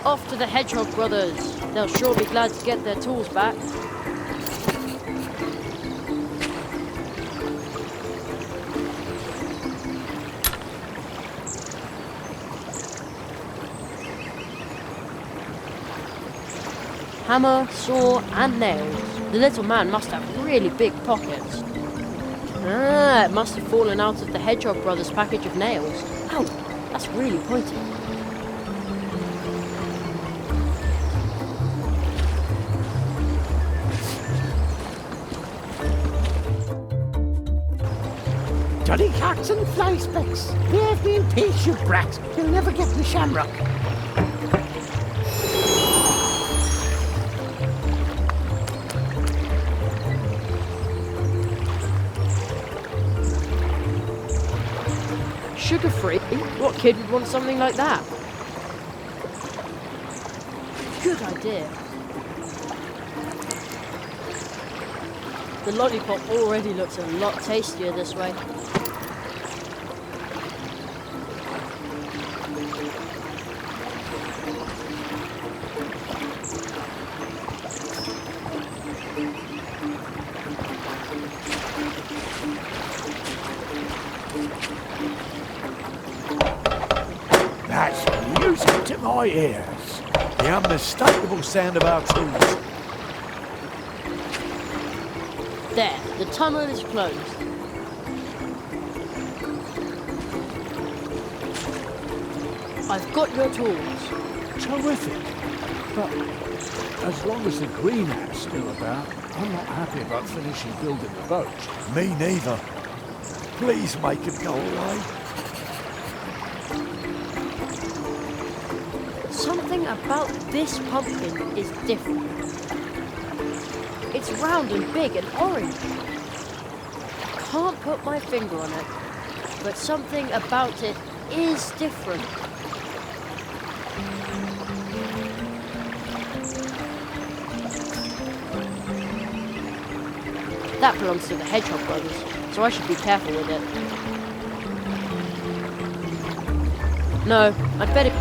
Speaker 1: Off to the Hedgehog brothers. They'll sure be glad to get their tools back. Hammer, saw, and nails. The little man must have really big pockets. Ah, it must have fallen out of the Hedgehog brothers' package of nails. Ow, that's really pointy.
Speaker 7: Dolly cats and fly specks. Leave me in peace, you brat. You'll never get me shamrock.
Speaker 1: Sugar-free? What kid would want something like that? Good idea. The lollipop already looks a lot tastier this way.
Speaker 5: That's music to my ears. The unmistakable sound of our tools.
Speaker 1: There, the tunnel is closed. I've got your tools.
Speaker 8: Terrific. But as long as the greenhouse's still about, I'm not happy about finishing building the boat.
Speaker 5: Me neither. Please make it go away.
Speaker 1: Something about this pumpkin is different. It's round and big and orange. Can't put my finger on it, but something about it is different. That belongs to the Hedgehog brothers, so I should be careful with it. No, I'd better...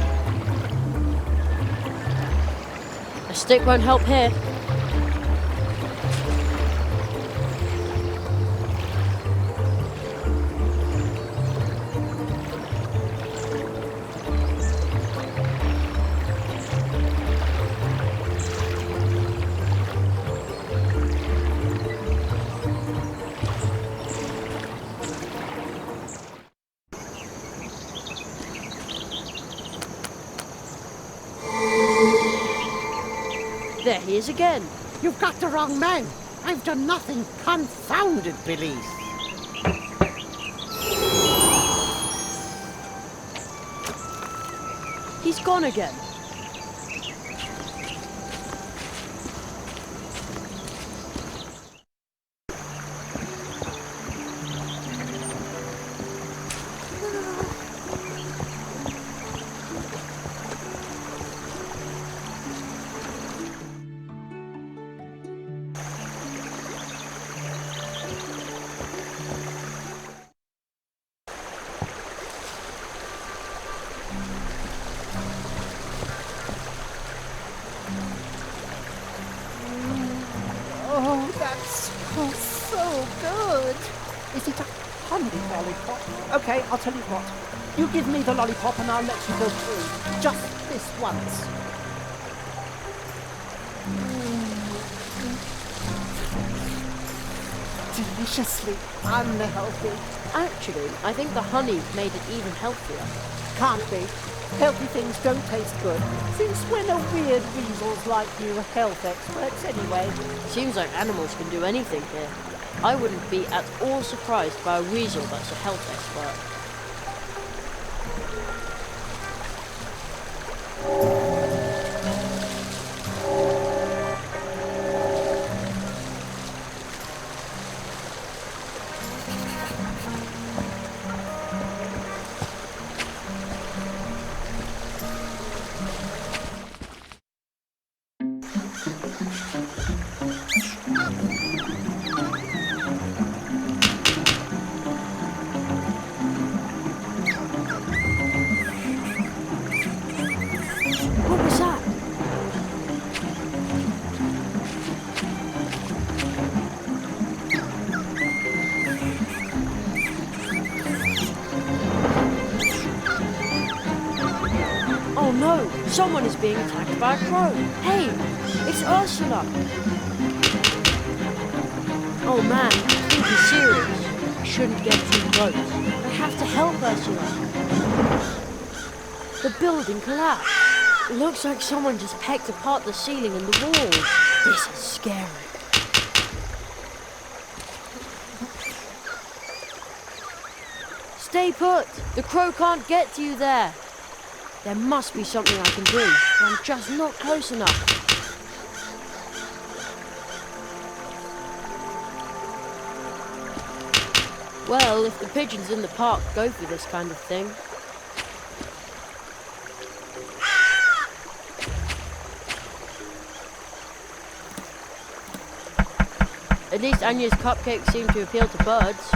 Speaker 1: A stick won't help here. There he is again.
Speaker 7: You've got the wrong man. I've done nothing. Confounded Billy.
Speaker 1: He's gone again.
Speaker 12: Oh, that smells so good. Is it a honey lollipop? Okay, I'll tell you what. You give me the lollipop and I'll let you go through. Just this once. Deliciously unhealthy.
Speaker 1: Actually, I think the honey made it even healthier.
Speaker 12: Can't be. Healthy things don't taste good. Since when are weird weasels like you health experts anyway?
Speaker 1: Seems like animals can do anything here. I wouldn't be at all surprised by a weasel that's a health expert. What was that? Oh no! Someone is being attacked by a crow! Hey! It's Ursula! Oh man, I think he's serious. I shouldn't get too close. I have to help Ursula. The building collapsed. It looks like someone just pecked apart the ceiling and the walls. This is scary. Stay put! The crow can't get to you there. There must be something I can do, but I'm just not close enough. Well, if the pigeons in the park go for this kind of thing. At least Anya's cupcakes seem to appeal to birds.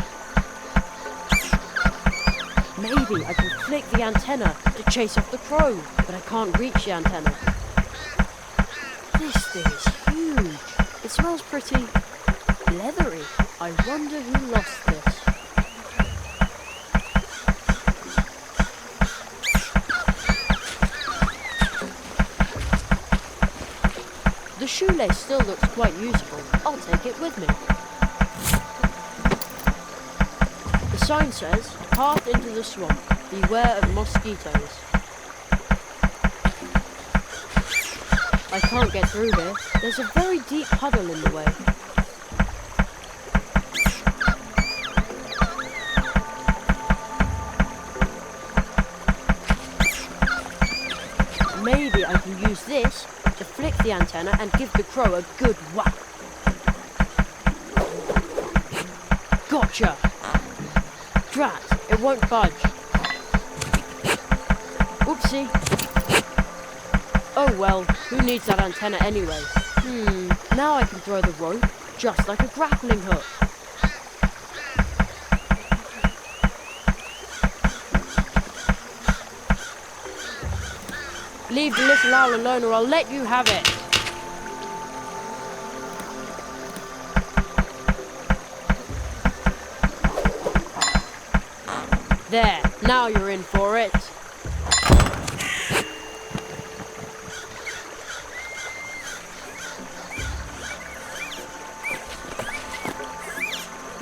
Speaker 1: Maybe I can flick the antenna to chase off the crow, but I can't reach the antenna. This thing is huge. It smells pretty leathery. I wonder who lost this. The shoelace still looks quite useful. I'll take it with me. The sign says, path into the swamp. Beware of mosquitoes. I can't get through here. There's a very deep puddle in the way. Maybe I can use this to flick the antenna and give the crow a good whack. Gotcha! Drat, it won't budge. Oopsie. Oh well, who needs that antenna anyway? Now I can throw the rope, just like a grappling hook. Leave the little owl alone or I'll let you have it. There, now you're in for it.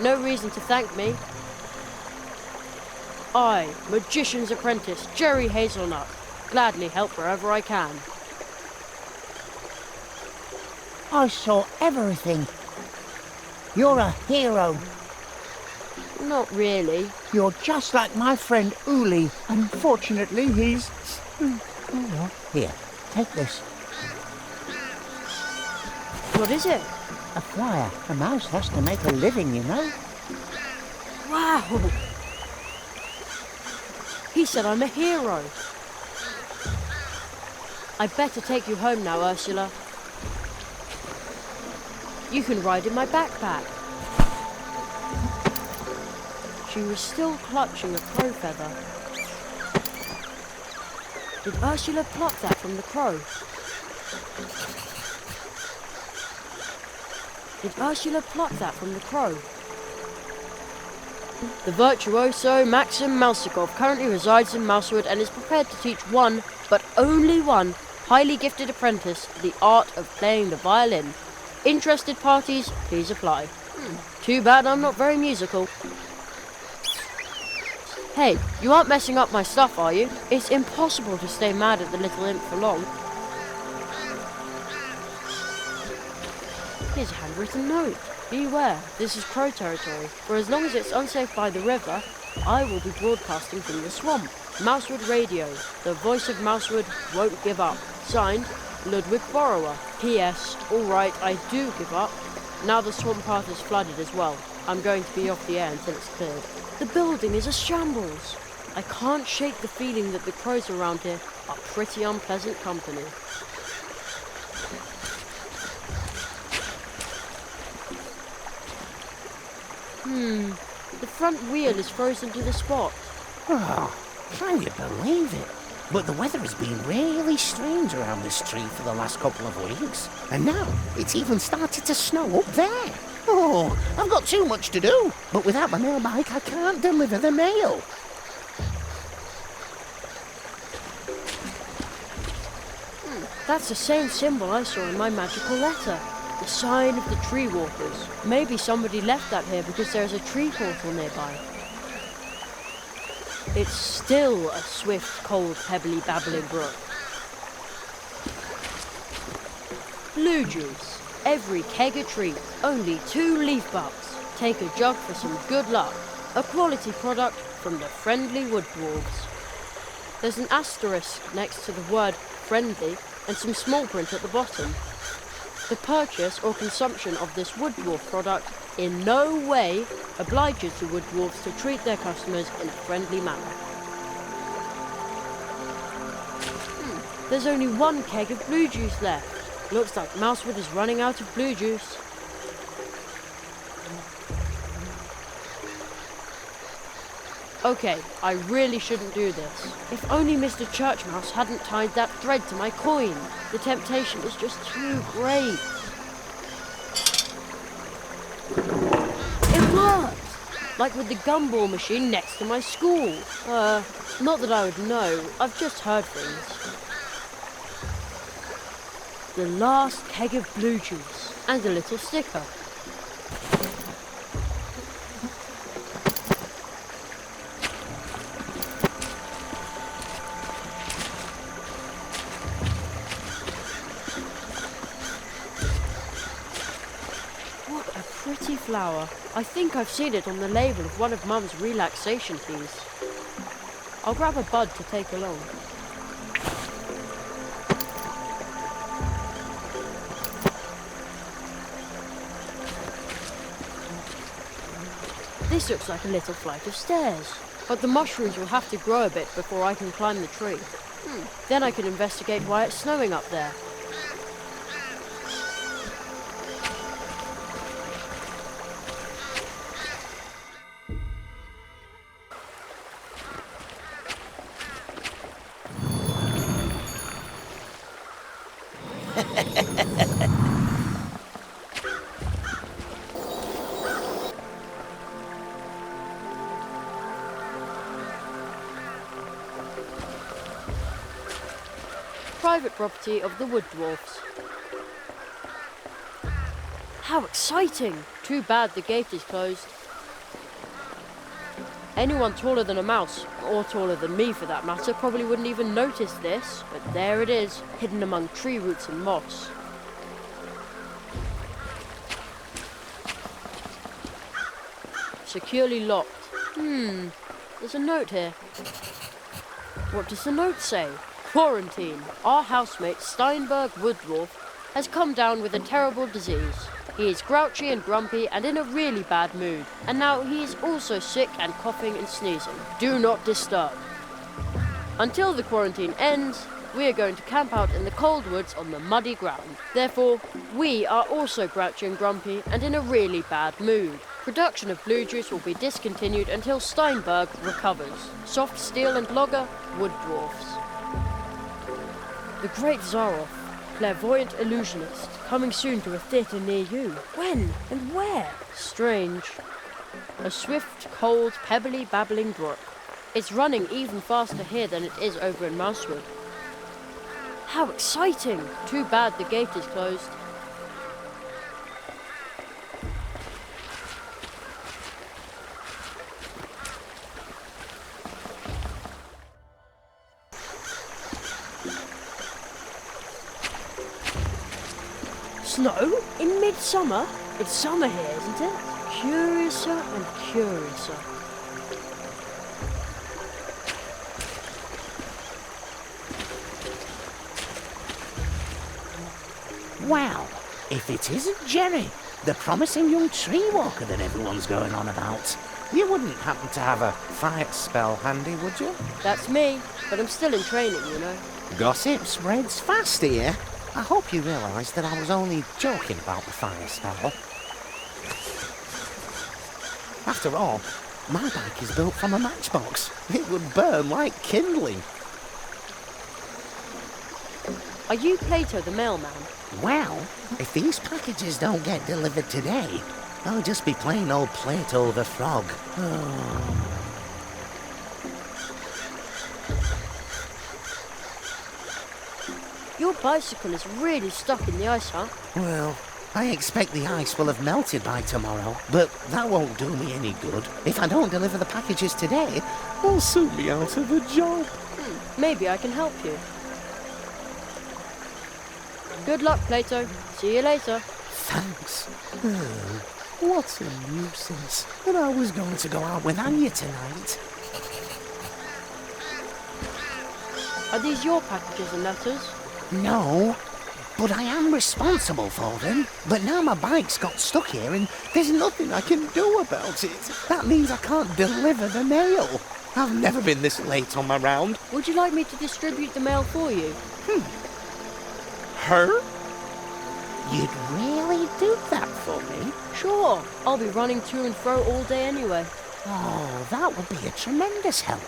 Speaker 1: No reason to thank me. I, Magician's Apprentice, Jerry Hazelnut, gladly help wherever I can.
Speaker 13: I saw everything. You're a hero.
Speaker 1: Not really.
Speaker 13: You're just like my friend Uli. Unfortunately, he's... Oh, well. Here, take this.
Speaker 1: What is it?
Speaker 13: A flyer. A mouse has to make a living, you know.
Speaker 1: Wow! He said I'm a hero. I'd better take you home now, Ursula. You can ride in my backpack. She was still clutching a crow feather. Did Ursula plot that from the crow? Did Ursula plot that from the crow? The virtuoso Maxim Mousikov currently resides in Mousewood and is prepared to teach one, but only one, highly gifted apprentice the art of playing the violin. Interested parties, please apply. Too bad I'm not very musical. Hey, you aren't messing up my stuff, are you? It's impossible to stay mad at the little imp for long. Here's a handwritten note. Beware, this is crow territory. For as long as it's unsafe by the river, I will be broadcasting from the swamp. Mousewood Radio, the voice of Mousewood won't give up. Signed, Ludwig Borrower. P.S. Alright, I do give up. Now the swamp path is flooded as well. I'm going to be off the air until it's cleared. The building is a shambles. I can't shake the feeling that the crows around here are pretty unpleasant company. The front wheel is frozen to the spot.
Speaker 13: Oh, can you believe it? But the weather has been really strange around this tree for the last couple of weeks. And now it's even started to snow up there. Oh, I've got too much to do. But without my mail bike, I can't deliver the mail.
Speaker 1: That's the same symbol I saw in my magical letter. The sign of the tree walkers. Maybe somebody left that here because there is a tree portal nearby. It's still a swift, cold, pebbly, babbling brook. Blue juice. Every keg a treat. Only 2 leaf bucks. Take a jug for some good luck. A quality product from the friendly wood dwarves. There's an asterisk next to the word friendly and some small print at the bottom. The purchase or consumption of this wood dwarf product in no way obliges the wood dwarfs to treat their customers in a friendly manner. There's only 1 keg of blue juice left. Looks like Mousewood is running out of blue juice. Okay, I really shouldn't do this. If only Mr. Churchmouse hadn't tied that thread to my coin. The temptation is just too great. It worked! Like with the gumball machine next to my school. Not that I would know. I've just heard things. The last keg of blue juice. And a little sticker. Pretty flower. I think I've seen it on the label of one of Mum's relaxation teas. I'll grab a bud to take along. This looks like a little flight of stairs, but the mushrooms will have to grow a bit before I can climb the tree. Then I can investigate why it's snowing up there. Private property of the wood dwarfs. How exciting! Too bad the gate is closed. Anyone taller than a mouse, or taller than me for that matter, probably wouldn't even notice this, but there it is, hidden among tree roots and moss. Securely locked. There's a note here. What does the note say? Quarantine. Our housemate, Steinberg Wooddwarf, has come down with a terrible disease. He is grouchy and grumpy and in a really bad mood. And now he is also sick and coughing and sneezing. Do not disturb. Until the quarantine ends, we are going to camp out in the cold woods on the muddy ground. Therefore, we are also grouchy and grumpy and in a really bad mood. Production of blue juice will be discontinued until Steinberg recovers. Soft steel and logger, wood dwarfs. The Great Zaroff, clairvoyant illusionist, coming soon to a theatre near you. When and where? Strange. A swift, cold, pebbly, babbling brook. It's running even faster here than it is over in Mousewood. How exciting! Too bad the gate is closed. Snow? In midsummer? It's summer here, isn't it? Curiouser and curiouser.
Speaker 13: Well, if it isn't Jerry, the promising young tree walker that everyone's going on about, you wouldn't happen to have a fire spell handy, would you?
Speaker 1: That's me, but I'm still in training, you know.
Speaker 13: Gossip spreads fast here. I hope you realise that I was only joking about the fire spell. After all, my bike is built from a matchbox. It would burn like kindling.
Speaker 1: Are you Plato the mailman?
Speaker 13: Well, if these packages don't get delivered today, I'll just be plain old Plato the frog. Oh.
Speaker 1: Your bicycle is really stuck in the ice, huh?
Speaker 13: Well, I expect the ice will have melted by tomorrow, but that won't do me any good. If I don't deliver the packages today, they'll soon be out of a job.
Speaker 1: Maybe I can help you. Good luck, Plato. See you later.
Speaker 13: Thanks. Oh, what a nuisance. And I was going to go out with Année tonight.
Speaker 1: Are these your packages and letters?
Speaker 13: No, but I am responsible for them. But now my bike's got stuck here and there's nothing I can do about it. That means I can't deliver the mail. I've never been this late on my round.
Speaker 1: Would you like me to distribute the mail for you?
Speaker 13: Her? You'd really do that for me?
Speaker 1: Sure. I'll be running to and fro all day anyway.
Speaker 13: Oh, that would be a tremendous help.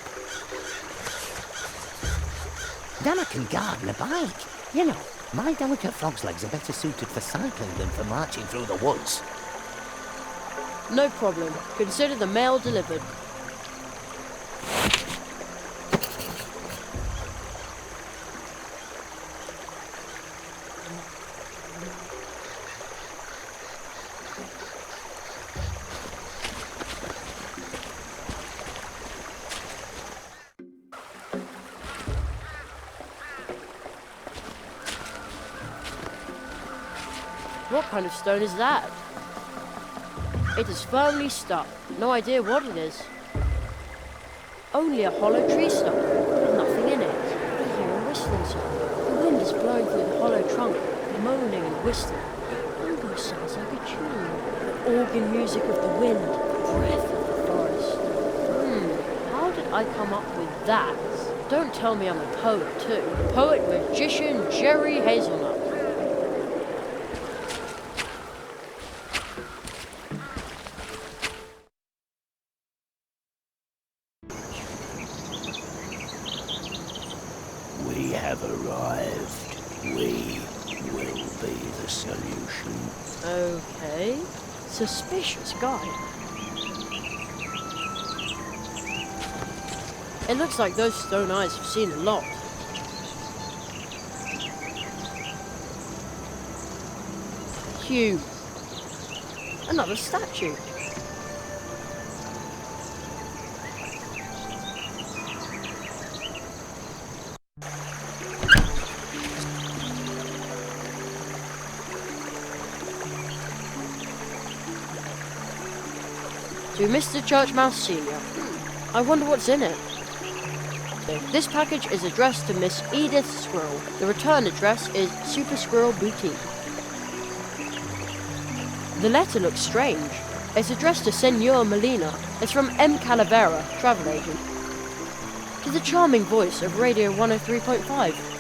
Speaker 13: Then I can garden a bike. You know, my delicate frog's legs are better suited for cycling than for marching through the woods.
Speaker 1: No problem. Consider the mail delivered. What kind of stone is that? It is firmly stuck. No idea what it is. Only a hollow tree stump, with nothing in it. I hear a whistling sound. The wind is blowing through the hollow trunk, moaning and whistling. It almost sounds like a tune. The organ music of the wind, the breath of the forest. How did I come up with that? Don't tell me I'm a poet too. Poet-magician Jerry Hazelnut.
Speaker 10: We have arrived. We will be the solution.
Speaker 1: Okay. Suspicious guy. It looks like those stone eyes have seen a lot. Huge. Another statue. To Mr. Churchmouse Senior. I wonder what's in it. This package is addressed to Miss Edith Squirrel. The return address is Super Squirrel Boutique. The letter looks strange. It's addressed to Senor Molina. It's from M. Calavera, travel agent. To the charming voice of Radio 103.5.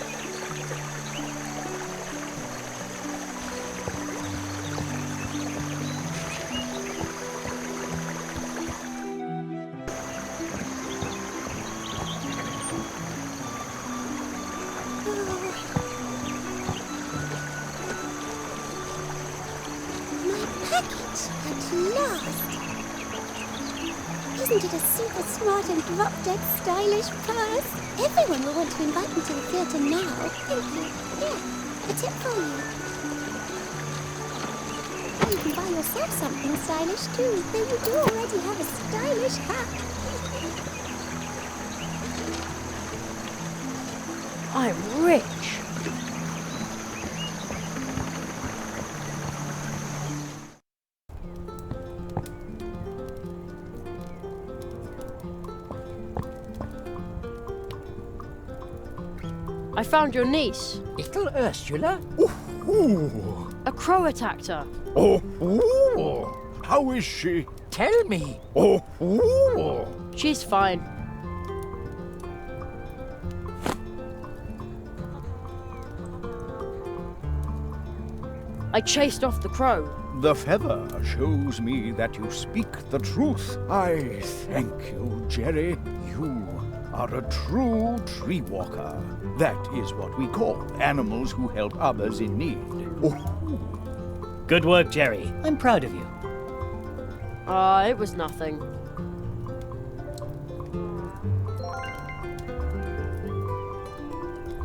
Speaker 4: At last! Isn't it a super smart and drop-dead stylish purse? Everyone will want to invite me to the theatre now. Thank you. Here, a tip for you. You can buy yourself something stylish too, though you do already have a stylish hat.
Speaker 1: I'm rich. I found your niece.
Speaker 7: Little Ursula?
Speaker 8: Ooh.
Speaker 1: A crow attacked her.
Speaker 8: Oh, ooh. How is she?
Speaker 7: Tell me.
Speaker 8: Oh, ooh.
Speaker 1: She's fine. I chased off the crow.
Speaker 8: The feather shows me that you speak the truth. I thank you, Jerry. You are a true tree walker. That is what we call animals who help others in need. Oh.
Speaker 6: Good work, Jerry. I'm proud of you.
Speaker 1: It was nothing.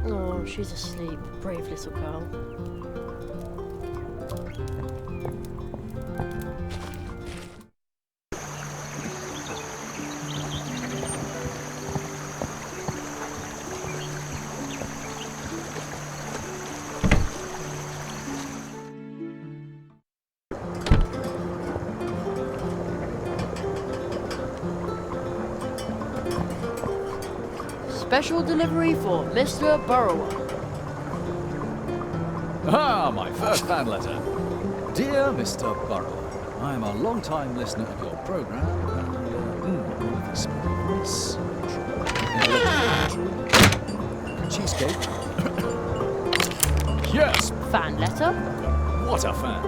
Speaker 1: Oh, she's asleep. Brave little girl. Special delivery for Mr. Burrower.
Speaker 11: Ah, my first fan letter. Dear Mr. Burrower, I am a long-time listener of your program, and small voice, cheesecake. Yes.
Speaker 1: Fan letter?
Speaker 11: What a fan.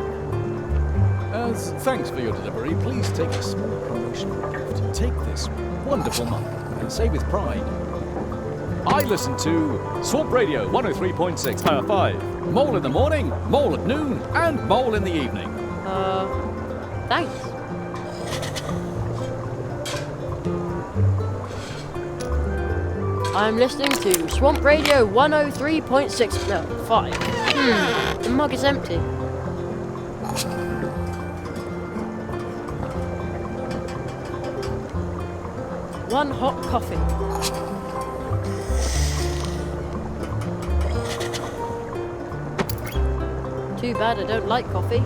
Speaker 11: As thanks for your delivery, please take a small promotional gift. Take this wonderful mug and say with pride, I listen to Swamp Radio 103.6 5. Mole in the morning, mole at noon, and mole in the evening.
Speaker 1: Thanks. I'm listening to Swamp Radio 103.6 5. The mug is empty. One hot coffee. Too bad I don't like coffee.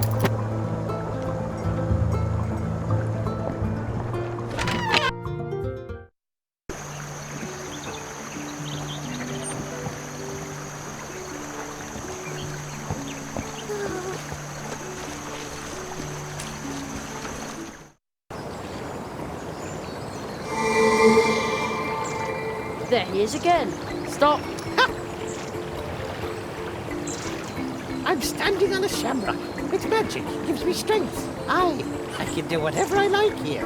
Speaker 1: There he is again. Stop.
Speaker 13: I'm standing on a shamrock. It's magic. Gives me strength. I can do whatever I like here.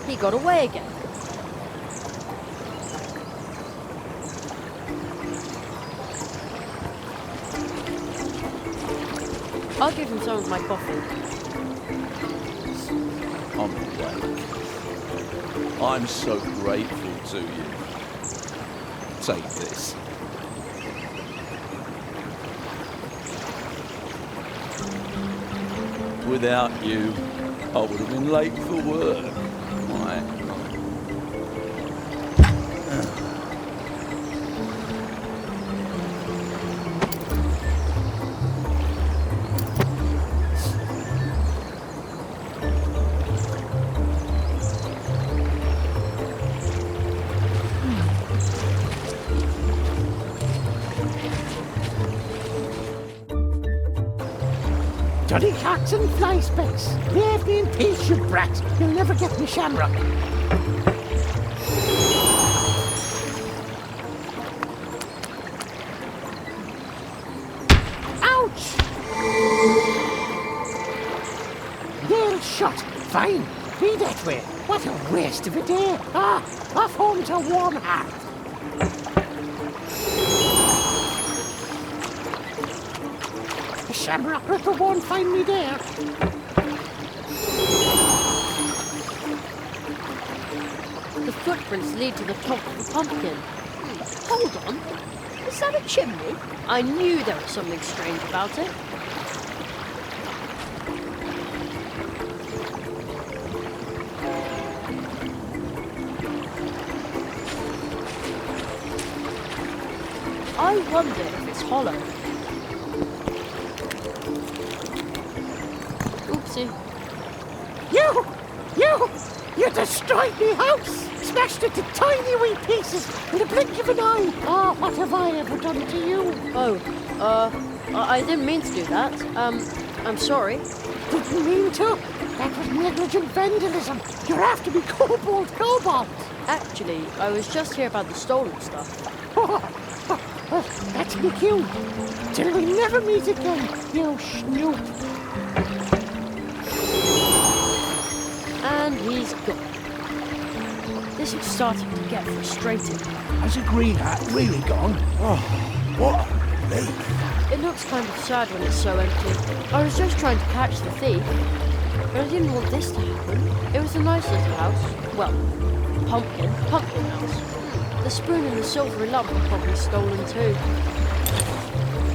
Speaker 1: He got away again. I'll give him some of my coffee.
Speaker 14: On the way. I'm so grateful to you. Take this. Without you, I would have been late for work.
Speaker 13: Johnny hats and fly specks. Leave me in peace, you brat. You'll never get me shamrock. Ouch! Nailed shot. Fine. Be that way. What a waste of a day. Off home to warm heart. shamrock ripper won't find me there.
Speaker 1: The footprints lead to the top of the pumpkin. Hold on. Is that a chimney? I knew there was something strange about it. I wonder if it's hollow. Oopsie.
Speaker 13: You destroyed me house! Smashed it to tiny wee pieces in the blink of an eye! Oh, what have I ever done to you?
Speaker 1: Oh, I didn't mean to do that. I'm sorry.
Speaker 13: Didn't mean to? That was negligent vandalism. You're after me, Cobalt.
Speaker 1: Actually, I was just here about the stolen stuff.
Speaker 13: That's me cue. Till we never meet again, you snoop.
Speaker 1: And he's gone. This is starting to get frustrating.
Speaker 8: Has the green hat really gone? Oh, what a relief.
Speaker 1: It looks kind of sad when it's so empty. I was just trying to catch the thief, but I didn't want this to happen. It was a nice little house. Well, pumpkin house. The spoon and the silvery lump were probably stolen too.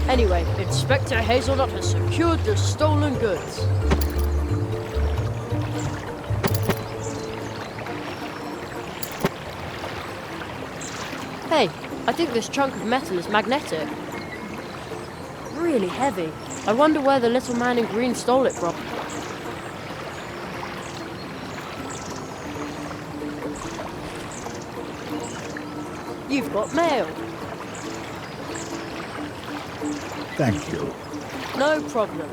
Speaker 1: Anyway, Inspector Hazelnut has secured the stolen goods. Hey, I think this chunk of metal is magnetic. Really heavy. I wonder where the little man in green stole it from. You've got mail.
Speaker 8: Thank you.
Speaker 1: No problem.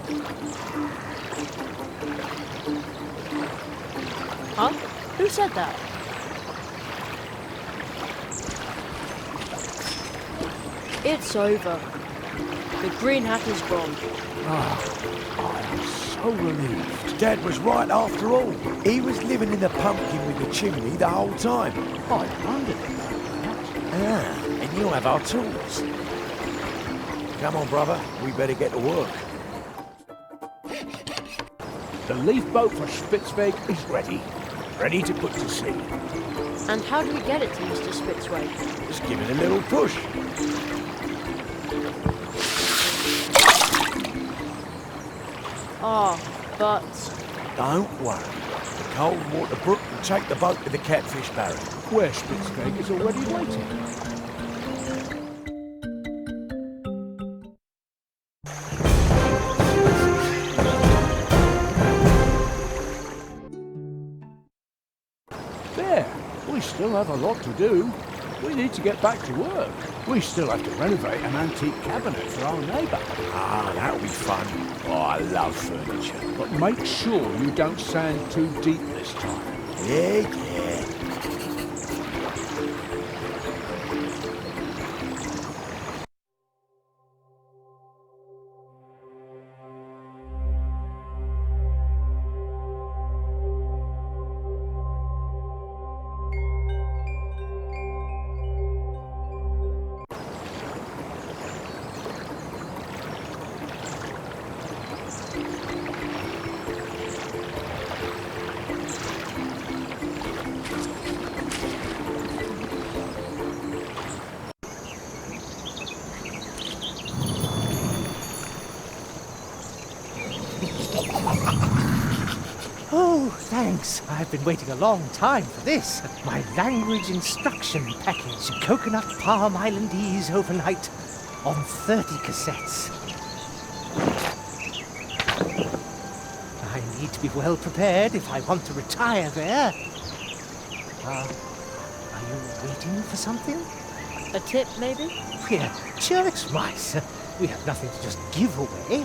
Speaker 1: Huh? Who said that? It's over. The green hat is gone.
Speaker 8: I am so relieved. Dad was right after all. He was living in the pumpkin with the chimney the whole time. I wondered about that. And you have our tools. Come on, brother. We better get to work. The leaf boat for Spitzweg is ready. Ready to put to sea.
Speaker 1: And how do we get it to Mr. Spitzweg?
Speaker 8: Just give it a little push.
Speaker 1: But...
Speaker 8: Don't worry. The cold water brook will take the boat to the catfish barrier, where Spitzweg is already waiting. There. We still have a lot to do. We need to get back to work. We still have to renovate an antique cabinet for our neighbour. Ah, that'll be fun. Oh, I love furniture. But make sure you don't sand too deep this time. Yeah.
Speaker 9: Oh, thanks. I've been waiting a long time for this. My language instruction package. Coconut Palm Islandese overnight on 30 cassettes. I need to be well prepared if I want to retire there. Are you waiting for something?
Speaker 1: A tip, maybe?
Speaker 9: Yeah, church mice. We have nothing to just give away.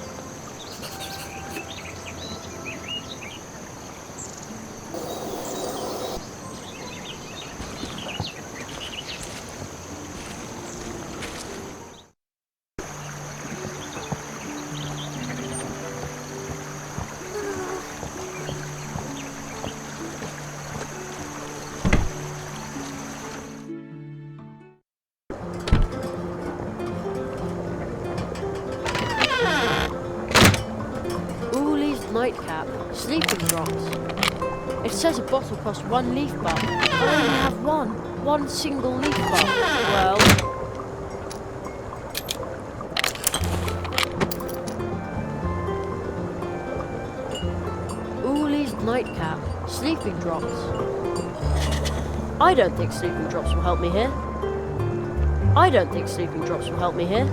Speaker 1: Sleeping drops. It says a bottle costs 1 leaf bar. I only have one single leaf bar. Well... Oolie's nightcap. Sleeping drops. I don't think sleeping drops will help me here. I don't think sleeping drops will help me here.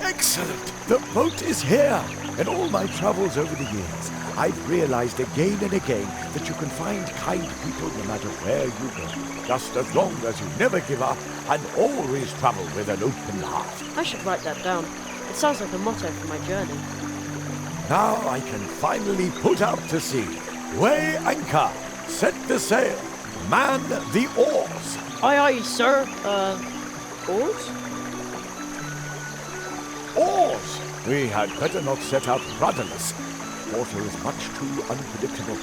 Speaker 5: Excellent! The boat is here! In all my travels over the years, I've realized again and again that you can find kind people no matter where you go. Just as long as you never give up and always travel with an open heart.
Speaker 1: I should write that down. It sounds like a motto for my journey.
Speaker 5: Now I can finally put out to sea. Weigh anchor, set the sail, man the oars.
Speaker 1: Aye, aye, sir. Oars?
Speaker 5: Oars! We had better not set out rudderless. Water is much too unpredictable.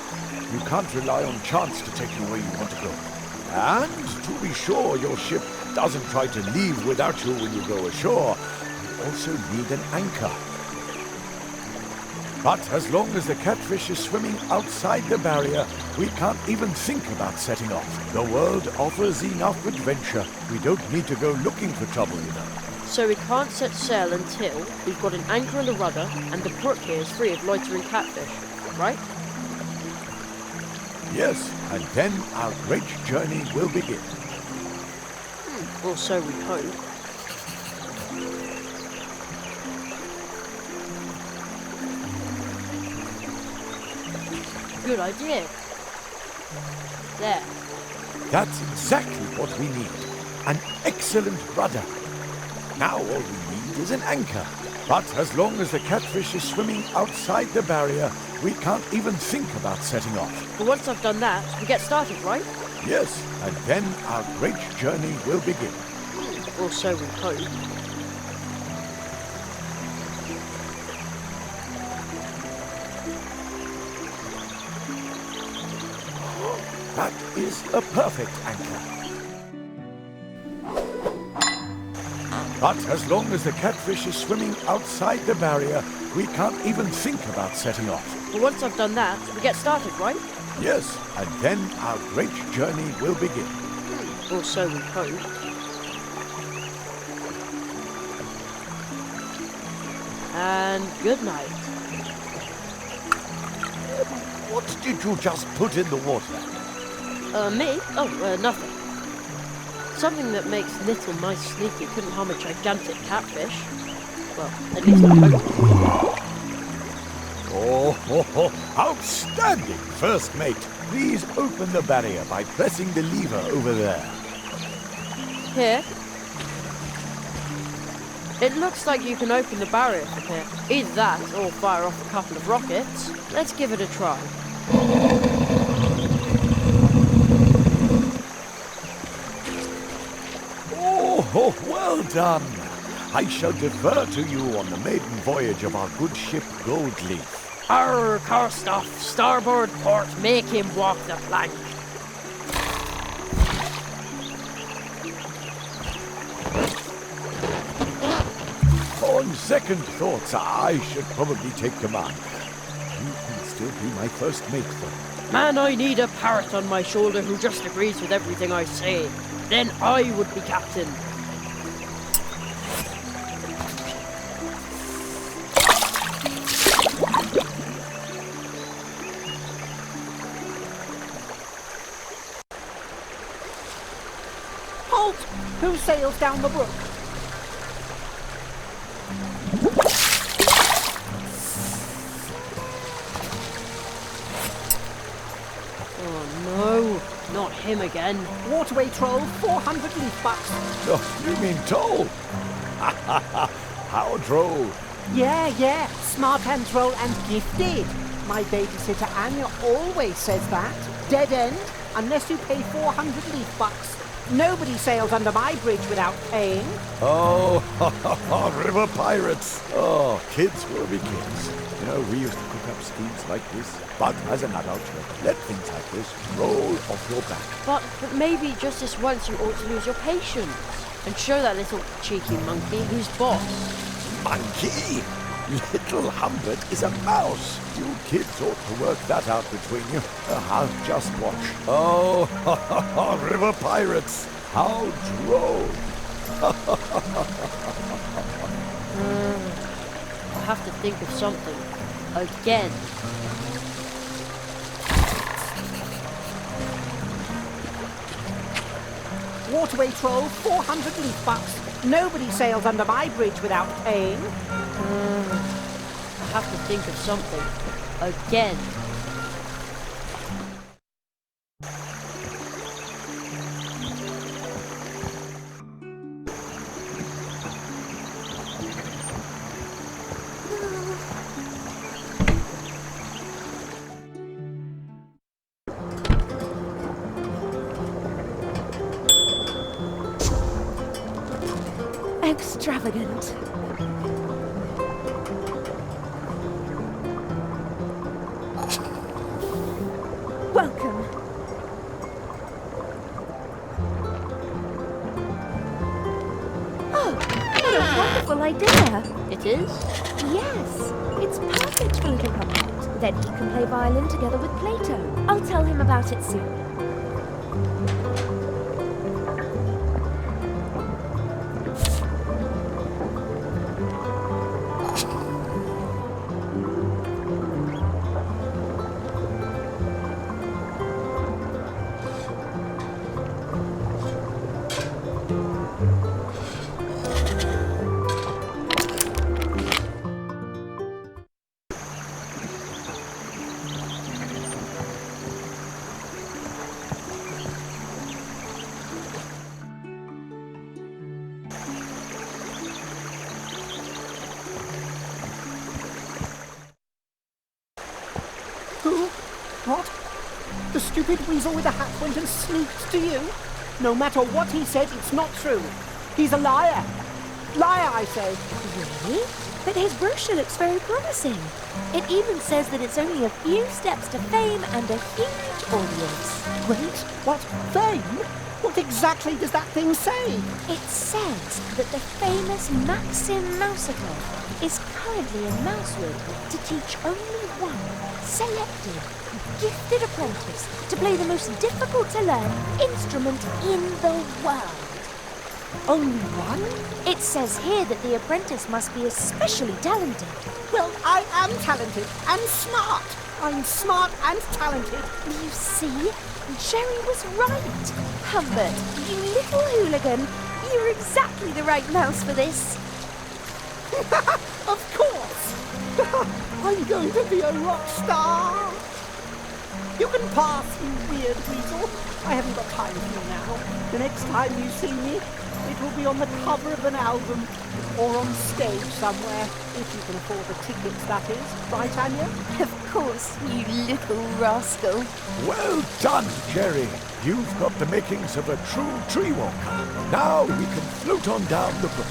Speaker 5: You can't rely on chance to take you where you want to go. And to be sure your ship doesn't try to leave without you when you go ashore, you also need an anchor. But as long as the catfish is swimming outside the barrier, we can't even think about setting off. The world offers enough adventure. We don't need to go looking for trouble, you know.
Speaker 1: So we can't set sail until we've got an anchor and a rudder, and the brook here is free of loitering catfish, right?
Speaker 5: Yes, and then our great journey will begin.
Speaker 1: Or so we hope. Good idea. There.
Speaker 5: That's exactly what we need. An excellent rudder. Now all we need is an anchor. But as long as the catfish is swimming outside the barrier, we can't even think about setting off.
Speaker 1: But once I've done that, we get started, right?
Speaker 5: Yes, and then our great journey will begin.
Speaker 1: Or so we hope.
Speaker 5: That is a perfect anchor. But as long as the catfish is swimming outside the barrier, we can't even think about setting off.
Speaker 1: But once I've done that, we get started, right?
Speaker 5: Yes, and then our great journey will begin.
Speaker 1: Or so we hope. And good night.
Speaker 5: What did you just put in the water?
Speaker 1: Me? Oh, nothing. Something that makes little nice sneaky couldn't harm a gigantic catfish. Well, at least I hope.
Speaker 5: Oh, outstanding, first mate. Please open the barrier by pressing the lever over there.
Speaker 1: Here? It looks like you can open the barrier from here. Either that, or fire off a couple of rockets. Let's give it a try.
Speaker 5: Oh, well done. I shall defer to you on the maiden voyage of our good ship Goldleaf.
Speaker 1: Arr, cast off, starboard port, make him walk the plank.
Speaker 5: On second thoughts, I should probably take command. You can still be my first mate, though.
Speaker 1: Man, I need a parrot on my shoulder who just agrees with everything I say. Then I would be captain.
Speaker 12: Halt! Who sails down the brook?
Speaker 1: Oh no, not him again.
Speaker 12: Waterway troll, 400 leaf bucks.
Speaker 5: Oh, you mean toll? How droll.
Speaker 12: Yeah, smart and droll and gifted. My babysitter Anya always says that. dead end unless you pay 400 leaf bucks. Nobody sails under my bridge without paying.
Speaker 5: Oh, river pirates. Oh, kids will be kids. You know, we used to cook up schemes like this. But as an adult, let things like this roll off your back.
Speaker 1: But maybe just this once you ought to lose your patience and show that little cheeky monkey who's boss.
Speaker 5: Monkey? Little Humbert is a mouse. You kids ought to work that out between you. I'll just watch. Oh, river pirates. How droll.
Speaker 1: I have to think of something. Again.
Speaker 12: Waterway troll, 400 leaf bucks. Nobody sails under my bridge without paying.
Speaker 1: I have to think of something. Again.
Speaker 3: Extravagant. Welcome. Oh, what a wonderful idea.
Speaker 1: It is?
Speaker 3: Yes, it's perfect for little Humbert. Then he can play violin together with Plato. I'll tell him about it soon.
Speaker 12: Who? What? The stupid weasel with the hat went and sneaked to you? No matter what he said, it's not true. He's a liar. Liar, I say.
Speaker 3: Really? But his brochure looks very promising. It even says that it's only a few steps to fame and a huge audience.
Speaker 12: Wait, what? Fame? What exactly does that thing say?
Speaker 3: It says that the famous Maxim Mousical is currently in Mousewood to teach only one selected, gifted apprentice to play the most difficult to learn instrument in the world.
Speaker 12: Only one?
Speaker 3: It says here that the apprentice must be especially talented.
Speaker 12: Well, I am talented and smart. I'm smart and talented.
Speaker 3: You see? Jerry was right. Humbert, you little hooligan, you're exactly the right mouse for this.
Speaker 12: Of course. I'm going to be a rock star. You can pass, you weird weasel. I haven't got time for you now. The next time you see me, it will be on the cover of an album or on stage somewhere, if you can afford the tickets, that is. Right, Anya?
Speaker 3: Of course, you little rascal.
Speaker 5: Well done, Jerry. You've got the makings of a true tree walker. Now we can float on down the brook.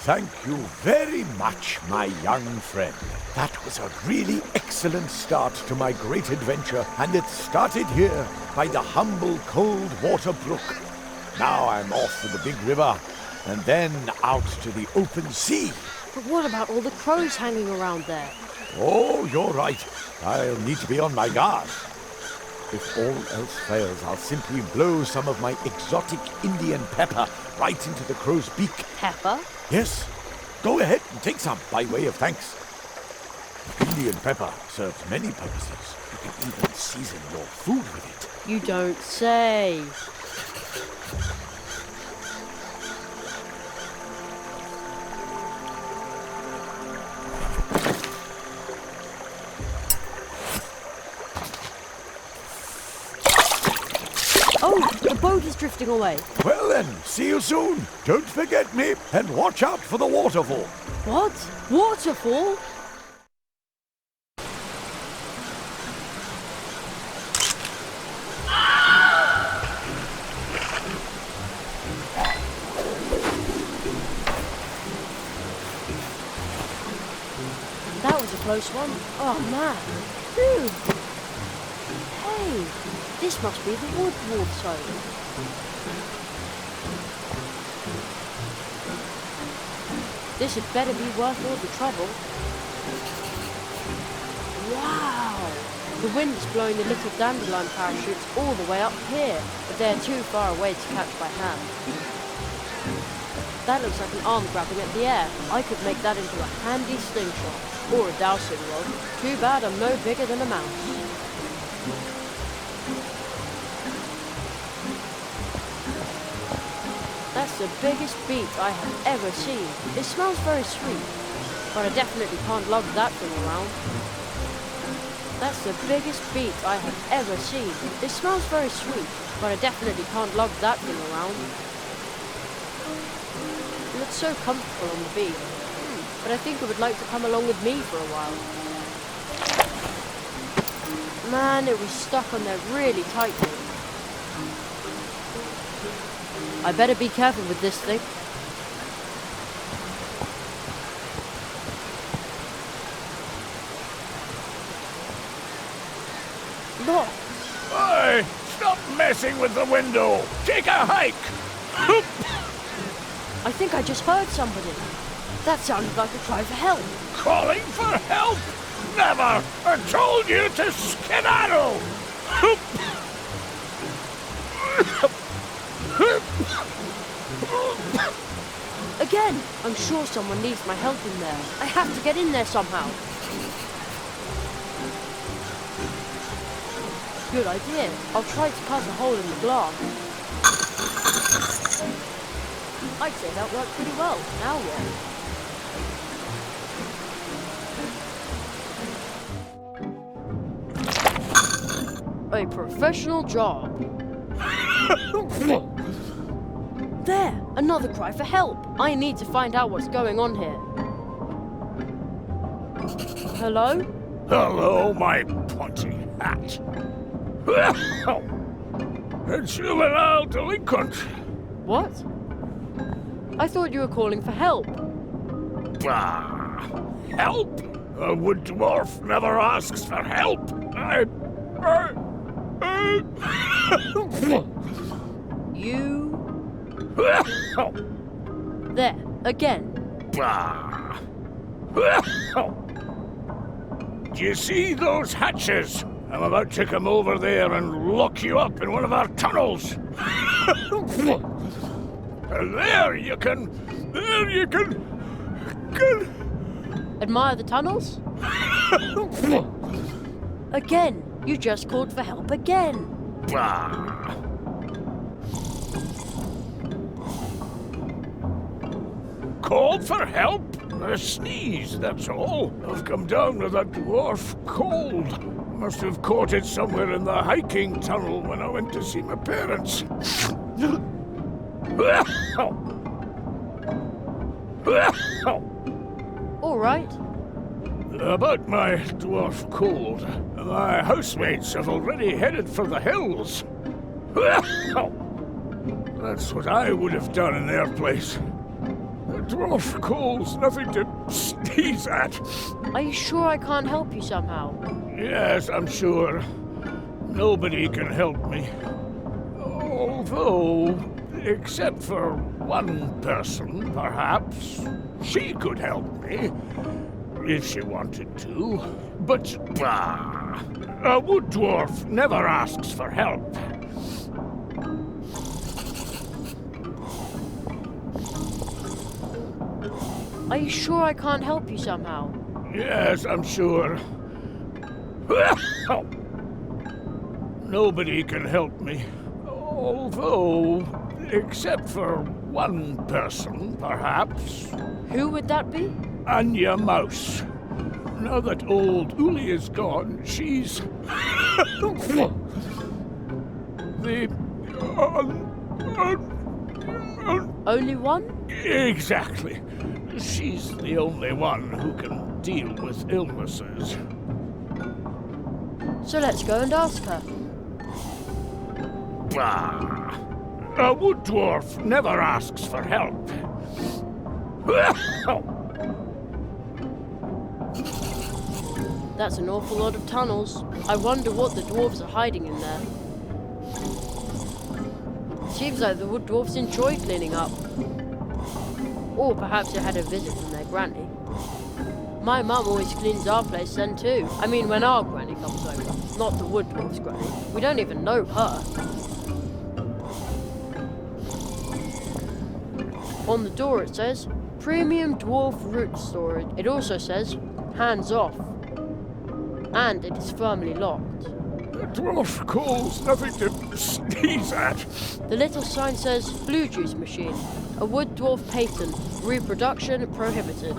Speaker 5: Thank you very much, my young friend. That was a really excellent start to my great adventure, and it started here by the humble cold water brook. Now I'm off for the big river, and then out to the open sea.
Speaker 1: But what about all the crows hanging around there?
Speaker 5: Oh, you're right. I'll need to be on my guard. If all else fails, I'll simply blow some of my exotic Indian pepper right into the crow's beak.
Speaker 1: Pepper?
Speaker 5: Yes. Go ahead and take some by way of thanks. Indian pepper serves many purposes. You can even season your food with it.
Speaker 1: You don't say. Oh, the boat is drifting away.
Speaker 5: Well then, see you soon. Don't forget me, and watch out for the waterfall.
Speaker 1: What? Waterfall? That was a close one. Oh man. Phew. Hey, this must be the wood zone. This had better be worth all the trouble. Wow! The wind's blowing the little dandelion parachutes all the way up here, but they're too far away to catch by hand. That looks like an arm grabbing at the air. I could make that into a handy slingshot, or a dowsing rod. Too bad I'm no bigger than a mouse. That's the biggest beet I have ever seen. It smells very sweet, but I definitely can't lug that thing around. That's the biggest beet I have ever seen. It smells very sweet, but I definitely can't lug that thing around. It looks so comfortable on the beet, but I think it would like to come along with me for a while. Man, it was stuck on there really tightly. I better be careful with this thing. Look!
Speaker 8: Hey! Stop messing with the window! Take a hike!
Speaker 1: I think I just heard somebody. That sounded like a cry for help.
Speaker 8: Calling for help? Never! I told you to skedaddle!
Speaker 1: Again! I'm sure someone needs my help in there. I have to get in there somehow. Good idea. I'll try to cut a hole in the glass. I'd say that worked pretty well. Now what? A professional job. There! Another cry for help! I need to find out what's going on here. Hello?
Speaker 8: Hello, my pointy hat. A juvenile delinquent.
Speaker 1: What? I thought you were calling for help.
Speaker 8: Bah! Help? A wood dwarf never asks for help.
Speaker 1: You... There, again.
Speaker 8: Bah! Do you see those hatches? I'm about to come over there and lock you up in one of our tunnels. And there you can...
Speaker 1: Admire the tunnels? Again, you just called for help again.
Speaker 8: Bah! Called for help? A sneeze, that's all. I've come down with a dwarf cold. Must have caught it somewhere in the hiking tunnel when I went to see my parents.
Speaker 1: All right.
Speaker 8: About my dwarf cold, my housemates have already headed for the hills. That's what I would have done in their place. A dwarf cold's nothing to sneeze at.
Speaker 1: Are you sure I can't help you somehow?
Speaker 8: Yes, I'm sure. Nobody can help me. Although, except for one person, perhaps, she could help me. If she wanted to. But, bah! A wood dwarf never asks for help.
Speaker 1: Are you sure I can't help you somehow?
Speaker 8: Yes, I'm sure. Nobody can help me. Although, except for one person, perhaps.
Speaker 1: Who would that be?
Speaker 8: Anya Mouse. Now that old Uli is gone, she's... the...
Speaker 1: Only one?
Speaker 8: Exactly. She's the only one who can deal with illnesses.
Speaker 1: So let's go and ask her.
Speaker 8: Bah! A wood dwarf never asks for help.
Speaker 1: That's an awful lot of tunnels. I wonder what the dwarves are hiding in there. Seems like the wood dwarfs enjoy cleaning up. Or perhaps they had a visit from their granny. My mum always cleans our place then too. I mean when our granny comes over, not the wood dwarf's granny. We don't even know her. On the door it says, Premium Dwarf Root Storage. It also says, hands off. And it is firmly locked.
Speaker 8: The dwarf calls nothing to sneeze at.
Speaker 1: The little sign says, Blue Juice Machine. A wood dwarf patent. Reproduction prohibited.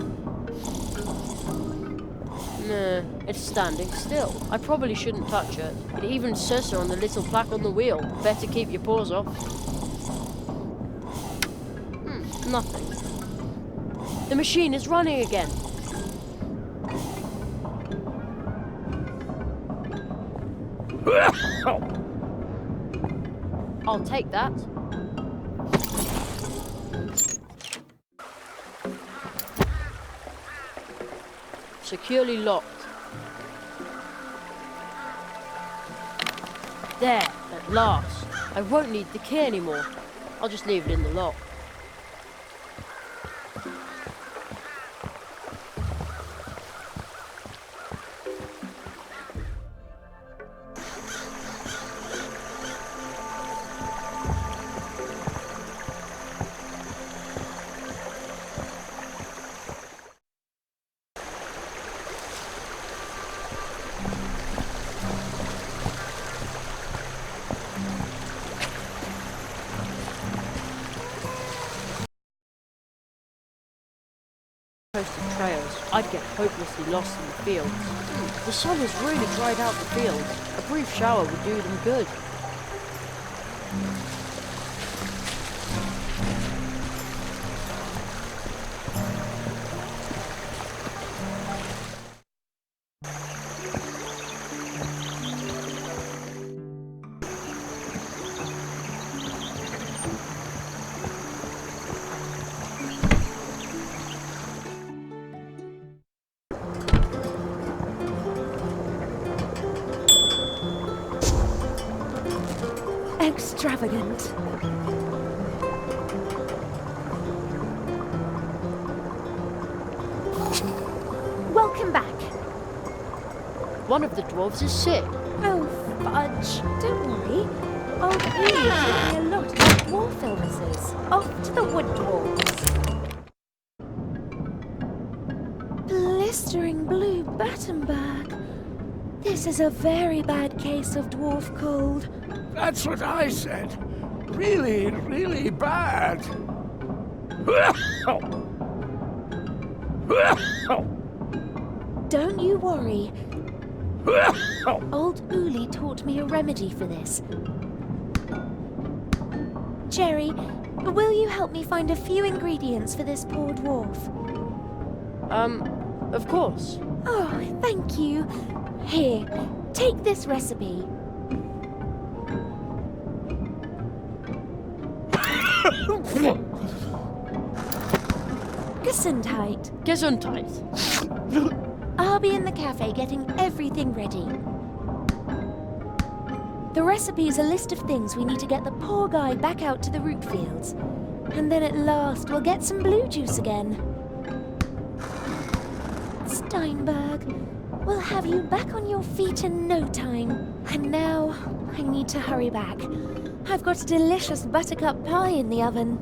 Speaker 1: Nah, it's standing still. I probably shouldn't touch it. It even says so on the little plaque on the wheel. Better keep your paws off. Nothing. The machine is running again. I'll take that. Securely locked. There, at last. I won't need the key anymore. I'll just leave it in the lock. Posted trails, I'd get hopelessly lost in the fields. The sun has really dried out the fields. A brief shower would do them good.
Speaker 3: Extravagant. Welcome back.
Speaker 1: One of the dwarves is sick.
Speaker 3: Oh, fudge. Don't worry. Old Uli taught me a lot about dwarf illnesses. Off to the wood dwarves. Blistering blue Battenberg. This is a very bad case of dwarf cold.
Speaker 8: That's what I said. Really, really bad.
Speaker 3: Don't you worry. Old Uli taught me a remedy for this. Jerry, will you help me find a few ingredients for this poor dwarf?
Speaker 1: Of course.
Speaker 3: Oh, thank you. Here, take this recipe. Gesundheit.
Speaker 1: Gesundheit.
Speaker 3: I'll be in the cafe getting everything ready. The recipe is a list of things we need to get the poor guy back out to the root fields. And then at last we'll get some blue juice again. Steinberg. We'll have you back on your feet in no time. And now, I need to hurry back. I've got a delicious buttercup pie in the oven.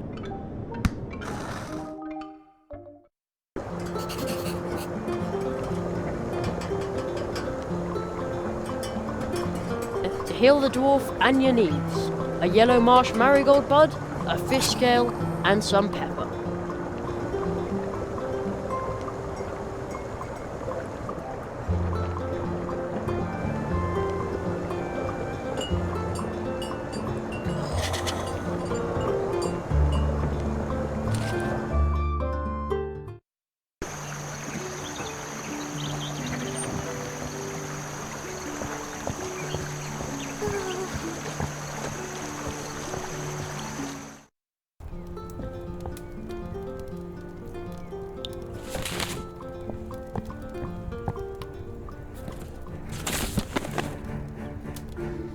Speaker 1: To heal the dwarf and your needs. A yellow marsh marigold bud, a fish scale, and some pepper.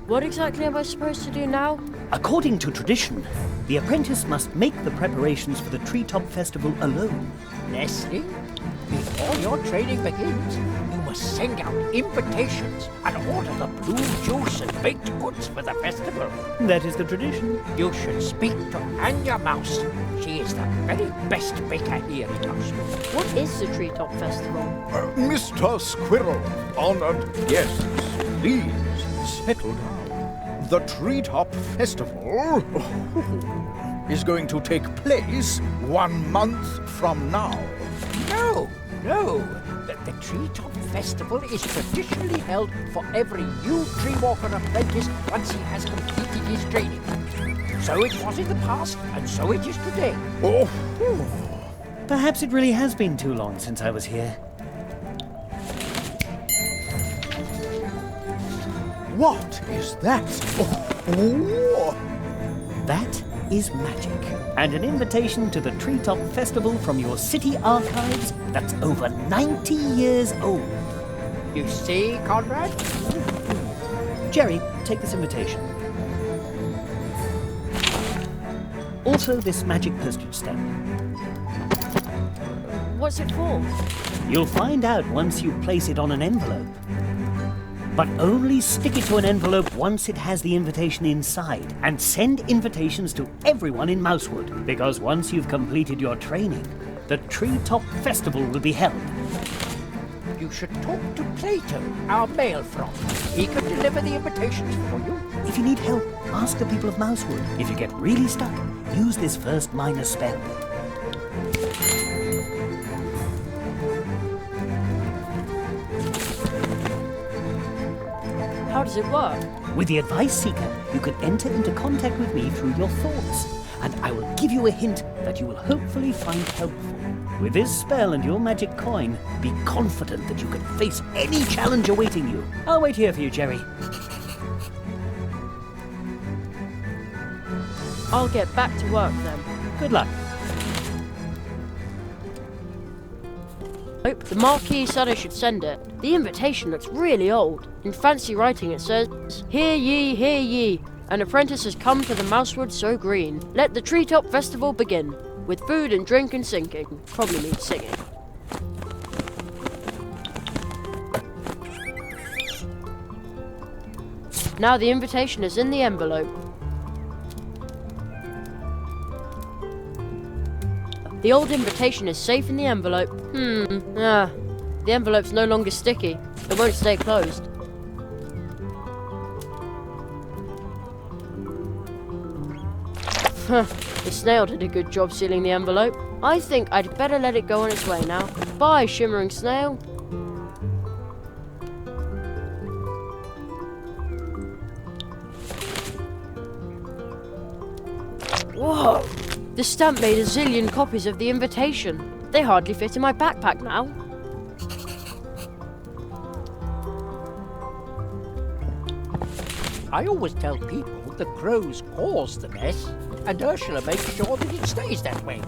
Speaker 1: What exactly am I supposed to do now?
Speaker 6: According to tradition, the apprentice must make the preparations for the treetop festival alone.
Speaker 7: Leslie, before your training begins, you must send out invitations and order the blue juice and baked goods for the festival.
Speaker 6: That is the tradition.
Speaker 7: You should speak to Anya Mouse. She is the very best baker here in Mousewood.
Speaker 1: What is the treetop festival?
Speaker 8: Mr. Squirrel, honored guests, please settle down. The Treetop Festival is going to take place 1 month from now.
Speaker 7: No. The Treetop Festival is traditionally held for every new tree walker apprentice once he has completed his training. So it was in the past, and so it is today.
Speaker 6: Perhaps it really has been too long since I was here.
Speaker 8: What is that?
Speaker 6: That is magic. And an invitation to the Treetop Festival from your city archives that's over 90 years old.
Speaker 7: You see, Conrad?
Speaker 6: Jerry, take this invitation. Also this magic postage stamp.
Speaker 1: What's it for?
Speaker 6: You'll find out once you place it on an envelope. But only stick it to an envelope once it has the invitation inside, and send invitations to everyone in Mousewood, because once you've completed your training, the Treetop Festival will be held.
Speaker 7: You should talk to Plato, our mail frog. He can deliver the invitations for you.
Speaker 6: If you need help, ask the people of Mousewood. If you get really stuck, use this first minor spell.
Speaker 1: How does it work?
Speaker 6: With the Advice Seeker, you can enter into contact with me through your thoughts, and I will give you a hint that you will hopefully find helpful. With this spell and your magic coin, be confident that you can face any challenge awaiting you. I'll wait here for you, Jerry.
Speaker 1: I'll get back to work then.
Speaker 6: Good luck.
Speaker 1: The Marquis said I should send it. The invitation looks really old. In fancy writing it says, "Hear ye, an apprentice has come to the Mousewood so green. Let the Treetop Festival begin, with food and drink and singing." Probably means singing. Now the invitation is in the envelope. The old invitation is safe in the envelope. The envelope's no longer sticky. It won't stay closed. The snail did a good job sealing the envelope. I think I'd better let it go on its way now. Bye, shimmering snail. Whoa! The stamp made a zillion copies of the invitation. They hardly fit in my backpack now.
Speaker 7: I always tell people the crows caused the mess, and Ursula makes sure that it stays that way.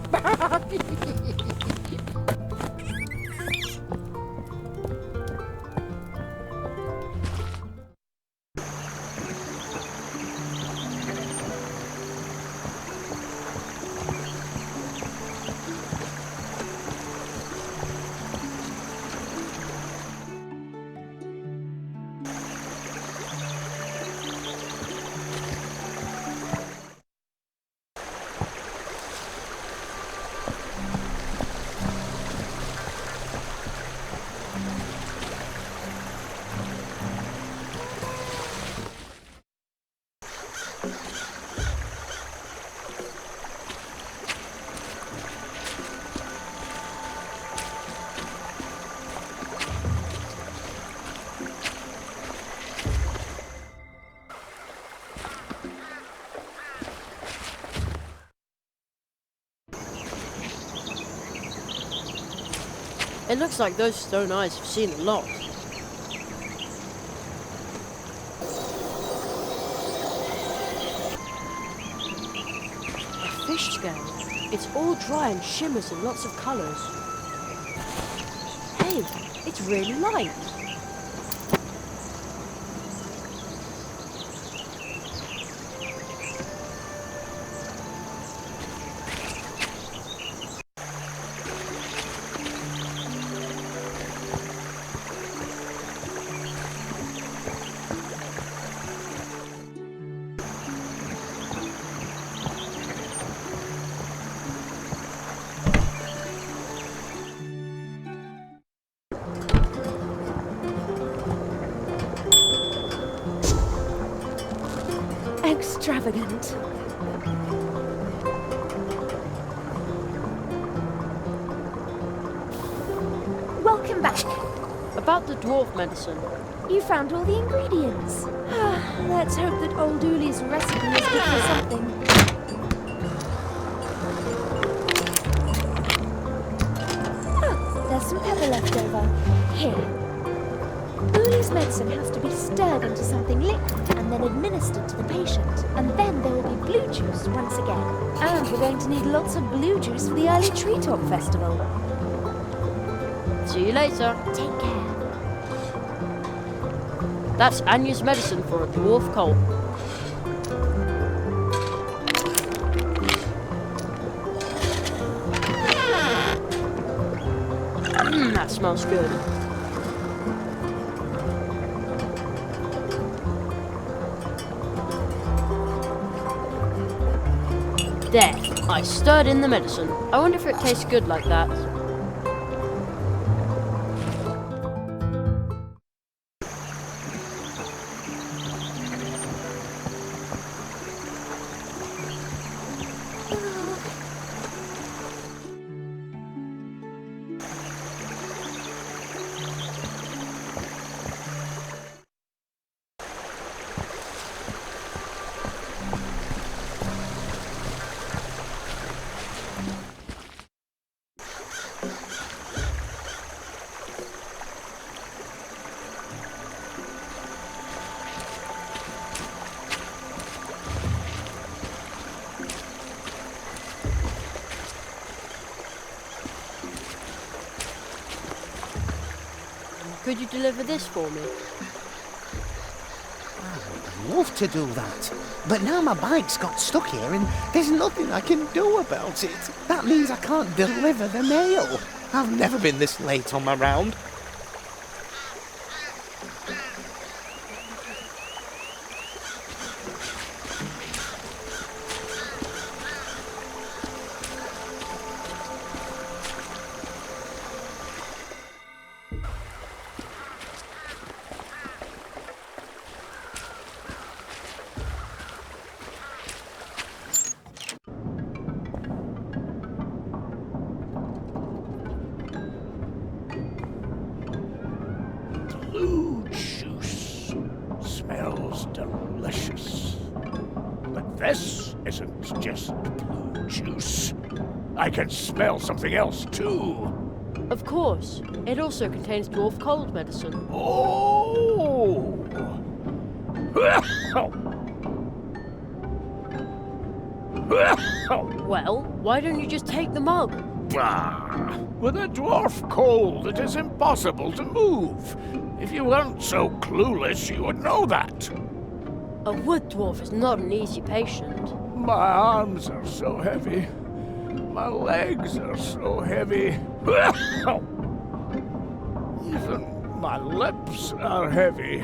Speaker 1: It looks like those stone eyes have seen a lot. A fish scale. It's all dry and shimmers in lots of colours. Hey, it's really light.
Speaker 3: Extravagant. Welcome back.
Speaker 1: About the dwarf medicine.
Speaker 3: You found all the ingredients. Let's hope that old Uli's recipe is good for something. There's some pepper left over. Here. Uli's medicine has to be stirred into something liquid and then administered to the patient. And then there will be blue juice once again. And we're going to need lots of blue juice for the early Tree Talk Festival.
Speaker 1: See you later.
Speaker 3: Take care.
Speaker 1: That's Anya's medicine for a dwarf colt. That smells good. There, I stirred in the medicine. I wonder if it tastes good like that. Could you deliver this for me?
Speaker 13: I'd love to do that. But now my bike's got stuck here and there's nothing I can do about it. That means I can't deliver the mail. I've never been this late on my round.
Speaker 8: Blue juice. Smells delicious. But this isn't just blue juice. I can smell something else too.
Speaker 1: Of course. It also contains dwarf cold medicine.
Speaker 8: Oh!
Speaker 1: Well, why don't you just take the mug?
Speaker 8: With a dwarf cold, it is impossible to move. If you weren't so clueless, you would know that.
Speaker 1: A wood dwarf is not an easy patient.
Speaker 8: My arms are so heavy. My legs are so heavy. Even my lips are heavy.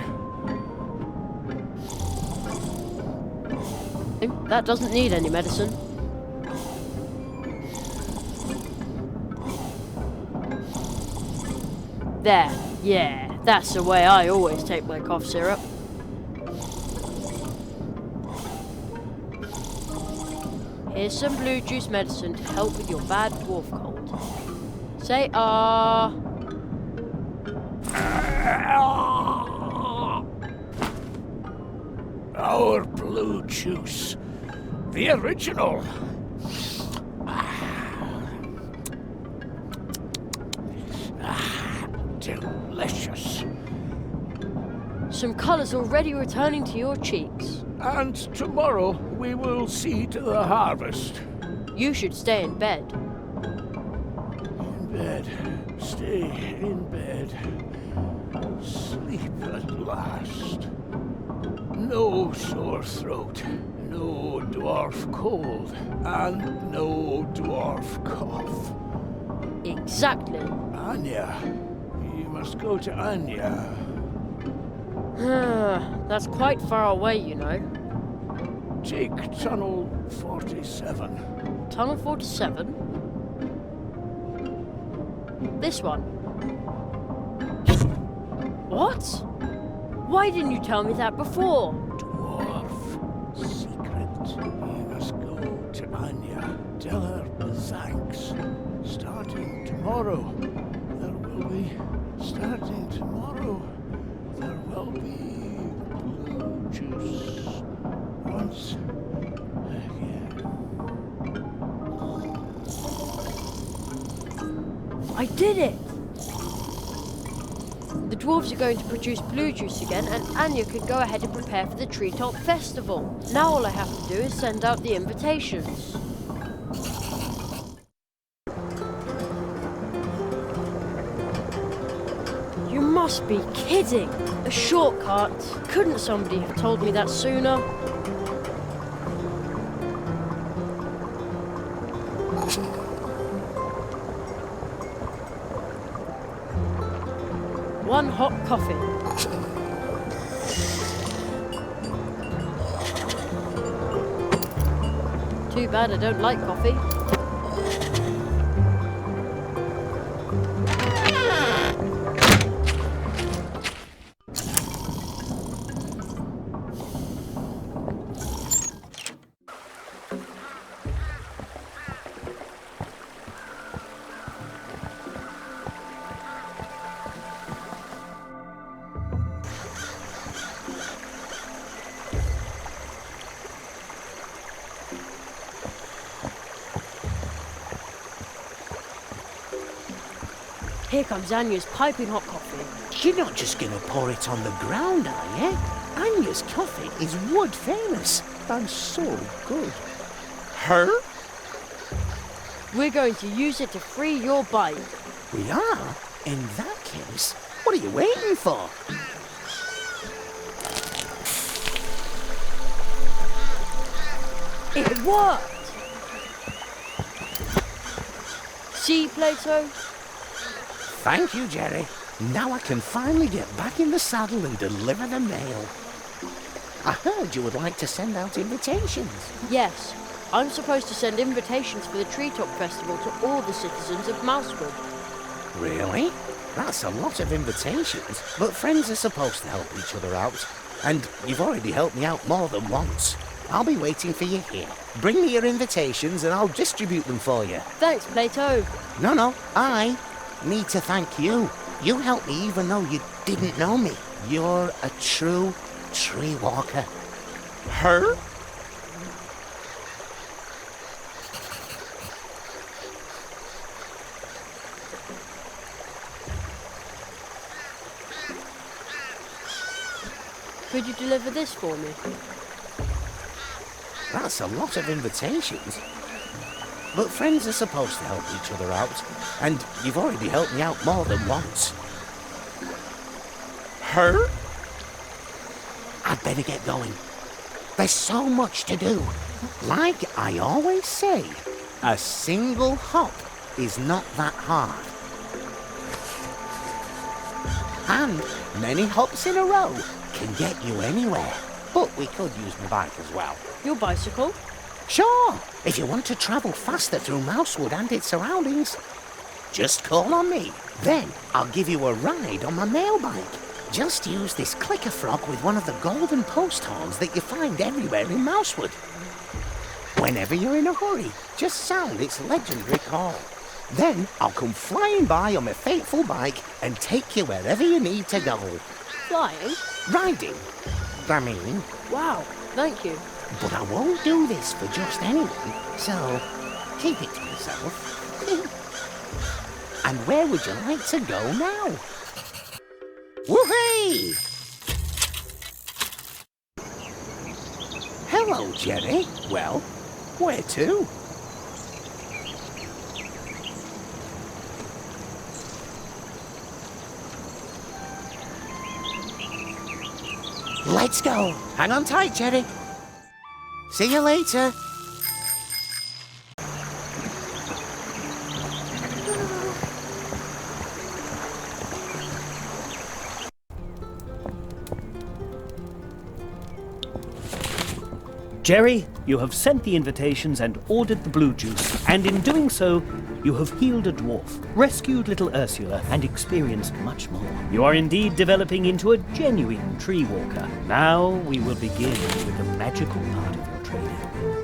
Speaker 1: That doesn't need any medicine. There, yeah, that's the way I always take my cough syrup. Here's some blue juice medicine to help with your bad dwarf cold. Say ah.
Speaker 8: Our blue juice. The original.
Speaker 7: delicious.
Speaker 1: Some colours already returning to your cheeks.
Speaker 7: And tomorrow we will see to the harvest.
Speaker 1: You should stay in bed.
Speaker 7: In bed. Stay in bed. Sleep at last. No sore throat, no dwarf cold, and no dwarf cough.
Speaker 1: Exactly.
Speaker 7: Anya. You must go to Anya.
Speaker 1: That's quite far away, you know.
Speaker 7: Take Tunnel 47.
Speaker 1: Tunnel 47? This one. What? Why didn't you tell me that before?
Speaker 7: Dwarf secret. You must go to Anya. Tell her thanks. Starting tomorrow, there will be. Starting tomorrow, there will be blue juice once again.
Speaker 1: I did it! The dwarves are going to produce blue juice again, and Anya can go ahead and prepare for the Treetop Festival. Now all I have to do is send out the invitations. You must be kidding! A shortcut! Couldn't somebody have told me that sooner? One hot coffee. Too bad I don't like coffee. Here comes Anya's piping hot coffee.
Speaker 13: You're not just going to pour it on the ground, are you? Anya's coffee is wood famous and so good. Her?
Speaker 1: We're going to use it to free your bike.
Speaker 13: We are? In that case, what are you waiting for?
Speaker 1: It worked! See, Plato?
Speaker 13: Thank you, Jerry. Now I can finally get back in the saddle and deliver the mail. I heard you would like to send out invitations.
Speaker 1: Yes, I'm supposed to send invitations for the Treetop Festival to all the citizens of Mousewood.
Speaker 13: Really? That's a lot of invitations, but friends are supposed to help each other out. And you've already helped me out more than once. I'll be waiting for you here. Bring me your invitations and I'll distribute them for you.
Speaker 1: Thanks, Plato.
Speaker 13: No, I need to thank you. You helped me even though you didn't know me. You're a true tree walker. Her?
Speaker 1: Could you deliver this for me?
Speaker 13: That's a lot of invitations. But friends are supposed to help each other out, and you've already helped me out more than once. Her? I'd better get going. There's so much to do. Like I always say, a single hop is not that hard. And many hops in a row can get you anywhere. But we could use my bike as well.
Speaker 1: Your bicycle?
Speaker 13: Sure, if you want to travel faster through Mousewood and its surroundings. Just call on me. Then I'll give you a ride on my mail bike. Just use this clicker frog with one of the golden post horns that you find everywhere in Mousewood. Whenever you're in a hurry, just sound its legendary call. Then I'll come flying by on my fateful bike and take you wherever you need to go.
Speaker 1: Flying?
Speaker 13: Riding, I mean.
Speaker 1: Wow, thank you.
Speaker 13: But I won't do this for just anyone, so keep it to yourself. And where would you like to go now? Whoopee! Hello, Jerry. Well, where to? Let's go. Hang on tight, Jerry. See you later.
Speaker 6: Jerry, you have sent the invitations and ordered the blue juice, and in doing so, you have healed a dwarf, rescued little Ursula, and experienced much more. You are indeed developing into a genuine tree walker. Now we will begin with the magical part of your training.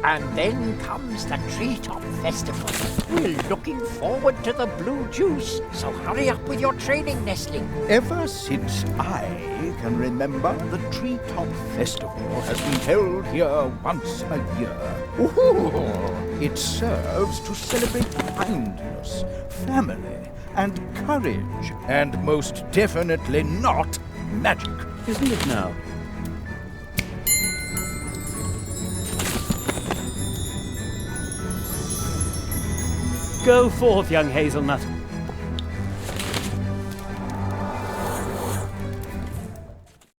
Speaker 7: And then comes the Treetop Festival. We're looking forward to the blue juice, so hurry up with your training, Nestling.
Speaker 8: Ever since I can remember, the Treetop Festival has been held here once a year. Ooh, it serves to celebrate kindness, family, and courage, and most definitely not magic.
Speaker 6: Isn't it now? Go forth, young hazelnut.